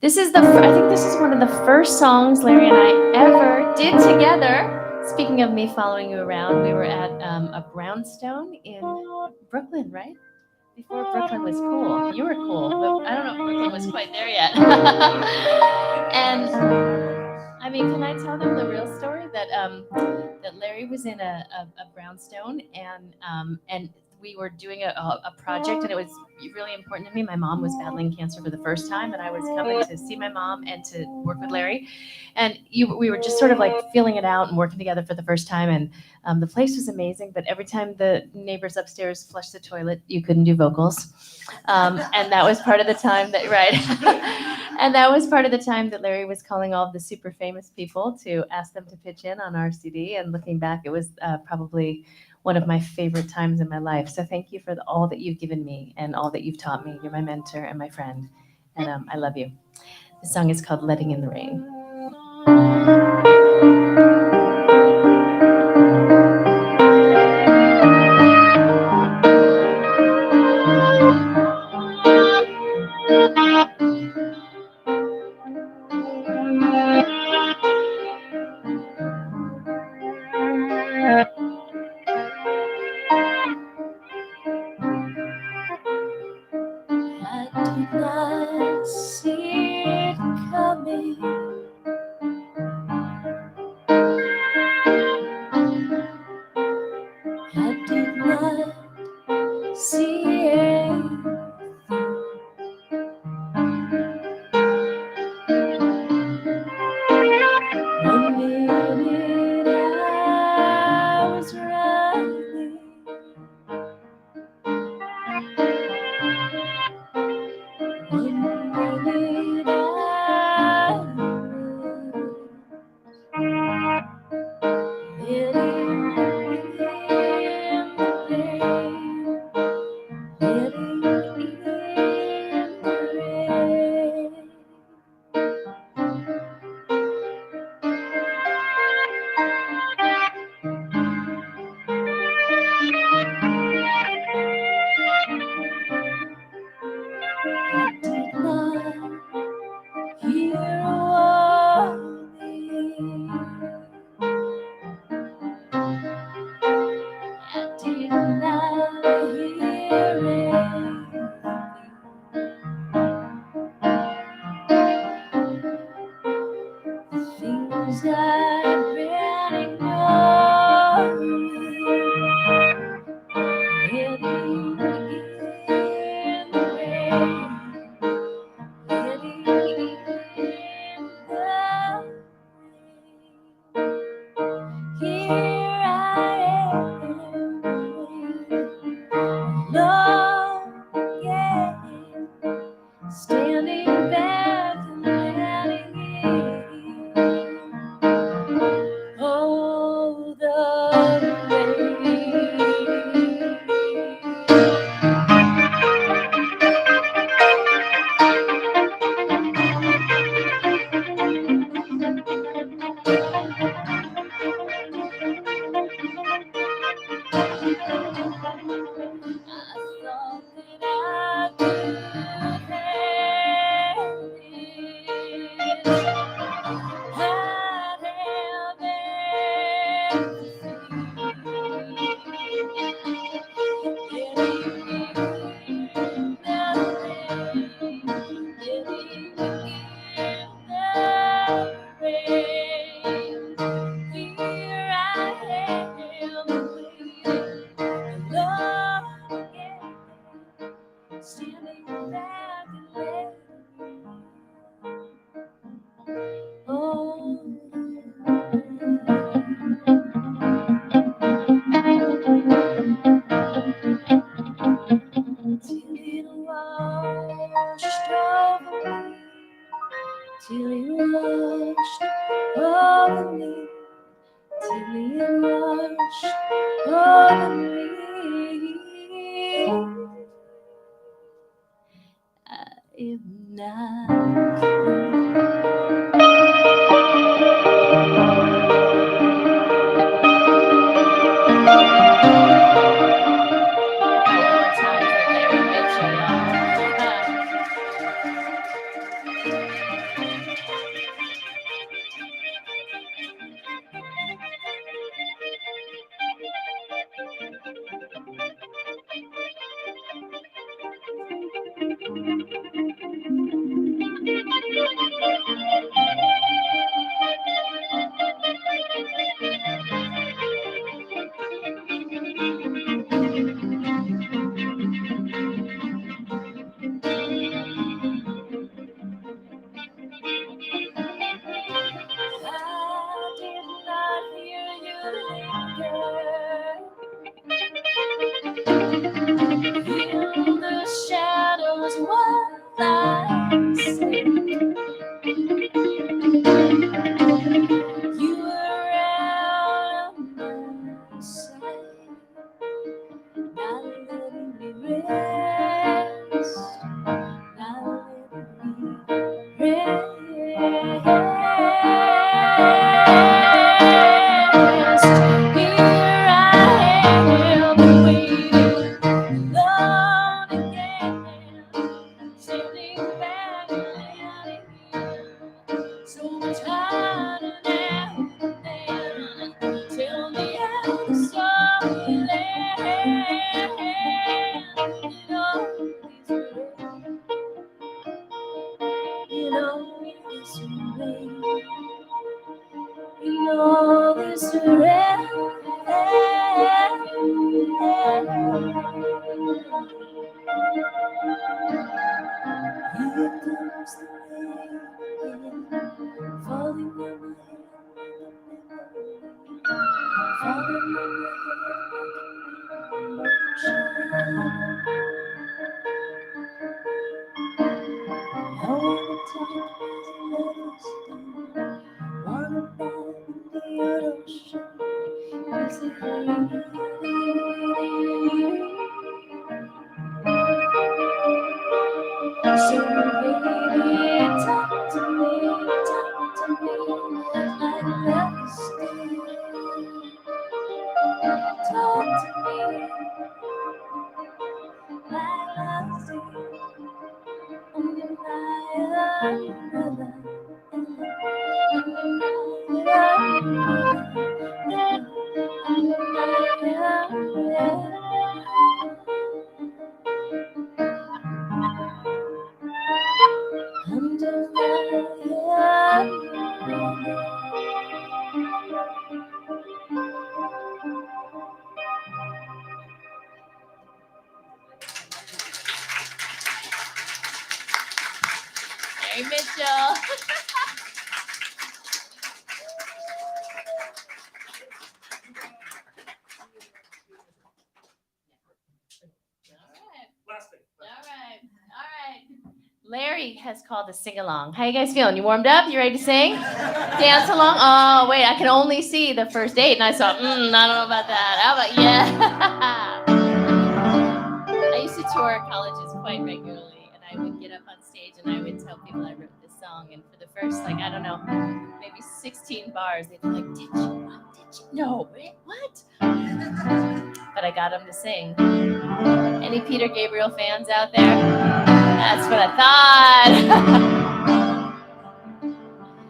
I think this is one of the first songs Larry and I ever did together. Speaking of me following you around, we were at a brownstone in Brooklyn, right? Before Brooklyn was cool. You were cool, but I don't know if Brooklyn was quite there yet. And I mean, can I tell them the real story that that Larry was in a brownstone, and we were doing a project, and it was really important to me. My mom was battling cancer for the first time, and I was coming to see my mom and to work with Larry, and we were just sort of like feeling it out and working together for the first time. And the place was amazing, but every time the neighbors upstairs flushed the toilet, you couldn't do vocals, and that was part of the time that and that was part of the time that Larry was calling all of the super famous people to ask them to pitch in on our CD. And looking back, it was probably one of my favorite times in my life. So thank you for all that you've given me and all that you've taught me. You're my mentor and my friend, and I love you. The song is called Letting in the Rain. I did not see it coming. I did not see it. One minute I was running, one minute I was letting in the rain, letting in the rain. I did not hear a warning. I did not hear anything. Things I've been ignoring, letting in the rain, letting in the rain. Here I am, alone again, standing back and letting in. till he washed over me, till he washed over me. I am not Larry has called a sing-along. How you guys feeling? You warmed up? You ready to sing? Dance along? Oh, wait, I can only see the first 8, and I saw, I don't know about that. How about, yeah. I used to tour colleges quite regularly, and I would get up on stage, and I would tell people I wrote this song, and for the first, maybe 16 bars, they'd be like, did you? No, wait, what? But I got them to sing. Any Peter Gabriel fans out there? That's what I thought.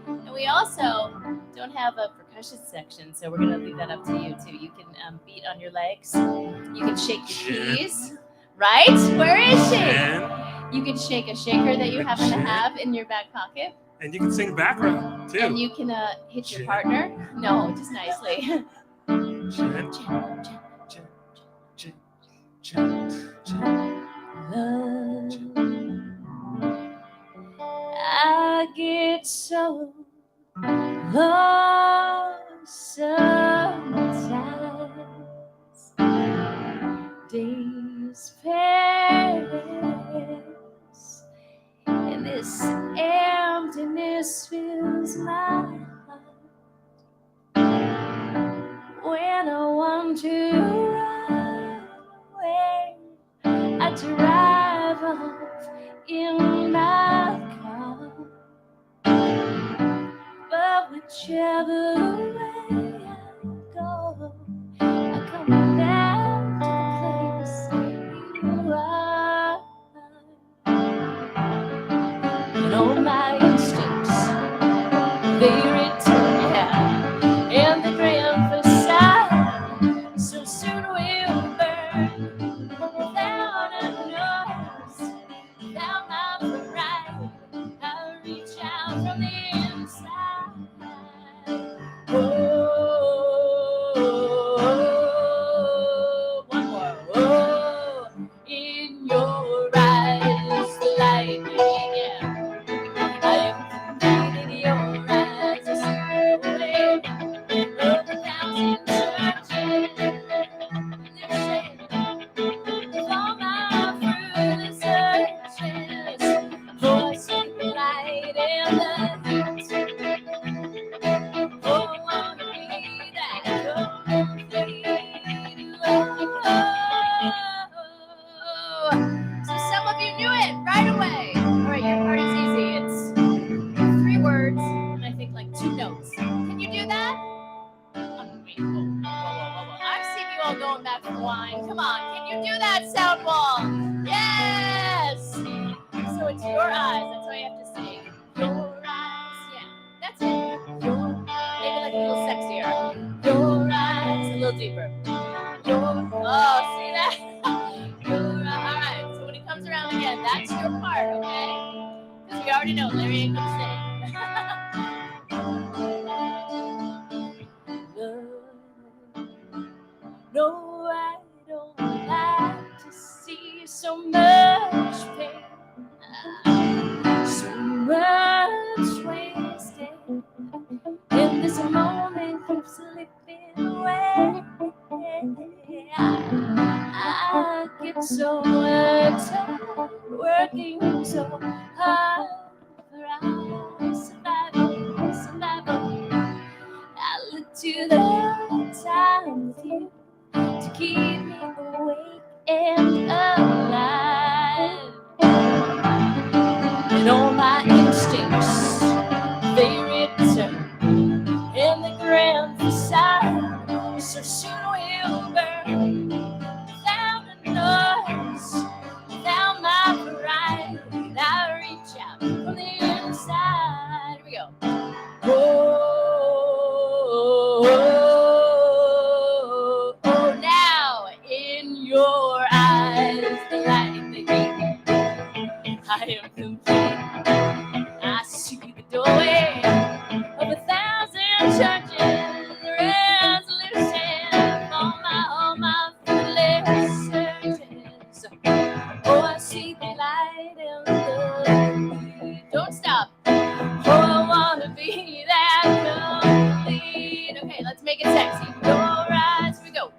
And we also don't have a percussion section, so we're going to leave that up to you, too. You can beat on your legs. You can shake your keys. Right? Where is she? You can shake a shaker that you happen to have in your back pocket. And you can sing background, too. And you can hit your partner. No, just nicely. Love, I get so lost sometimes. Days pass, and this emptiness smile when I want to run away. I drive off in my car, but whichever way I go, I come back to the place you are. And all my instincts, they return, yeah, and the grand facade so soon will burn without a notice, without my pride. I reach out from the inside. Oh, one more. Oh, in your eyes, the lightning, yeah. I am complete in your eyes. I see the way of a thousand searches. With all my fruitless searches, oh, I see the light and the heat. Oh, I wanna be that complete. Oh. So some of you knew it right away. All right, your part is easy. It's 3 words and I think like 2 notes. Can you do that? Wait, whoa. I've seen you all going back for wine. Come on, can you do that, sound wall? Yes! So it's your eyes. That's what I have to say. Your eyes. Yeah, that's it. Maybe like a little sexier. Your eyes. A little deeper. Oh, see that? Your eyes. All right, so when it comes around again, that's your part, okay? Because we already know Larry ain't gonna sing. No, I don't like to see so much pain, so much wasted. In this moment keeps slipping away. I get so tired working so hard for our survival. I look to the time with you to keep me awake and alive. And all my instincts, they return, and the grand facade so soon will burn without a noise, without my pride. I reach out from the inside. Here we go. Oh, now in your eyes, the light, the heat. I am complete. I see the doorway of 1,000 churches, resolution, all my foolish searches. Oh, I see the light in the heat. Don't stop. Oh, I wanna be that complete. Okay, let's make it sexy. Your eyes, here we go.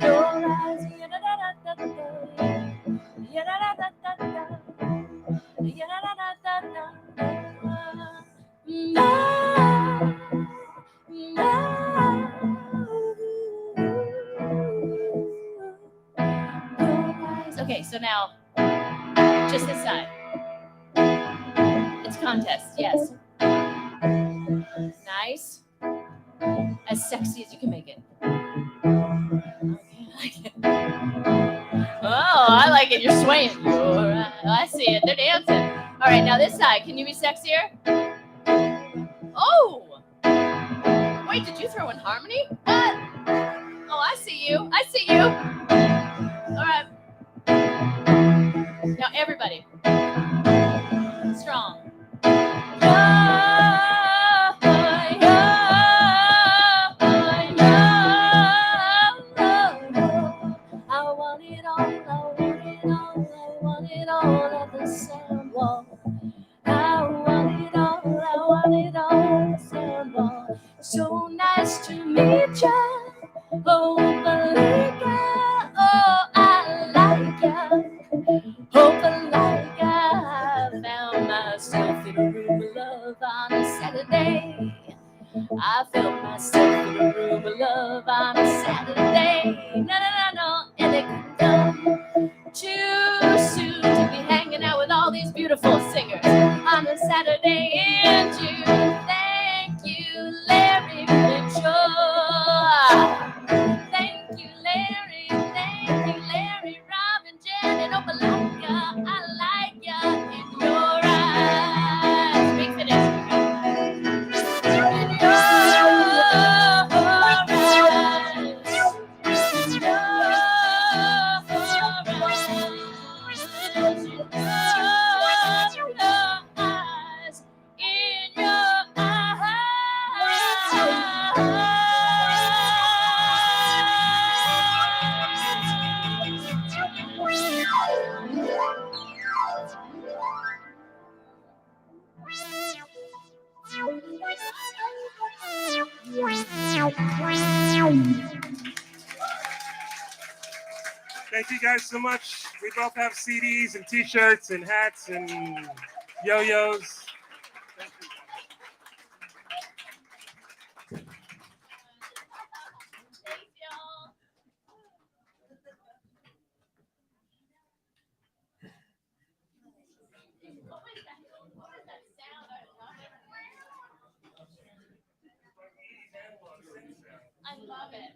Your eyes, okay, so now, just this side. It's contest, yes. Nice. As sexy as you can make it. Okay, I like it. Oh, I like it. You're swaying. I see it. They're dancing. All right, now this side. Can you be sexier? Oh! Wait, did you throw in harmony? What? Oh, I see you. I see you. All right. Now everybody. Strong. I want it all, I want it all, I want it all at the sand wall. I want it all, I want it all at the sand wall. So nice to meet ya, oh, Malika. on a Saturday. I felt myself in a room of love on a Saturday. No, no, no, no, and it couldn't come too soon to be hanging out with all these beautiful singers on a Saturday in June. Thank you, Larry Mitchell. Thank you, Larry. Thank you, Larry, Robin, Janet, Opalaka. I like ya in your eyes. Big finish. In your Thank you guys so much. We both have CDs and T-shirts and hats and yo-yos. Thank you. I love it.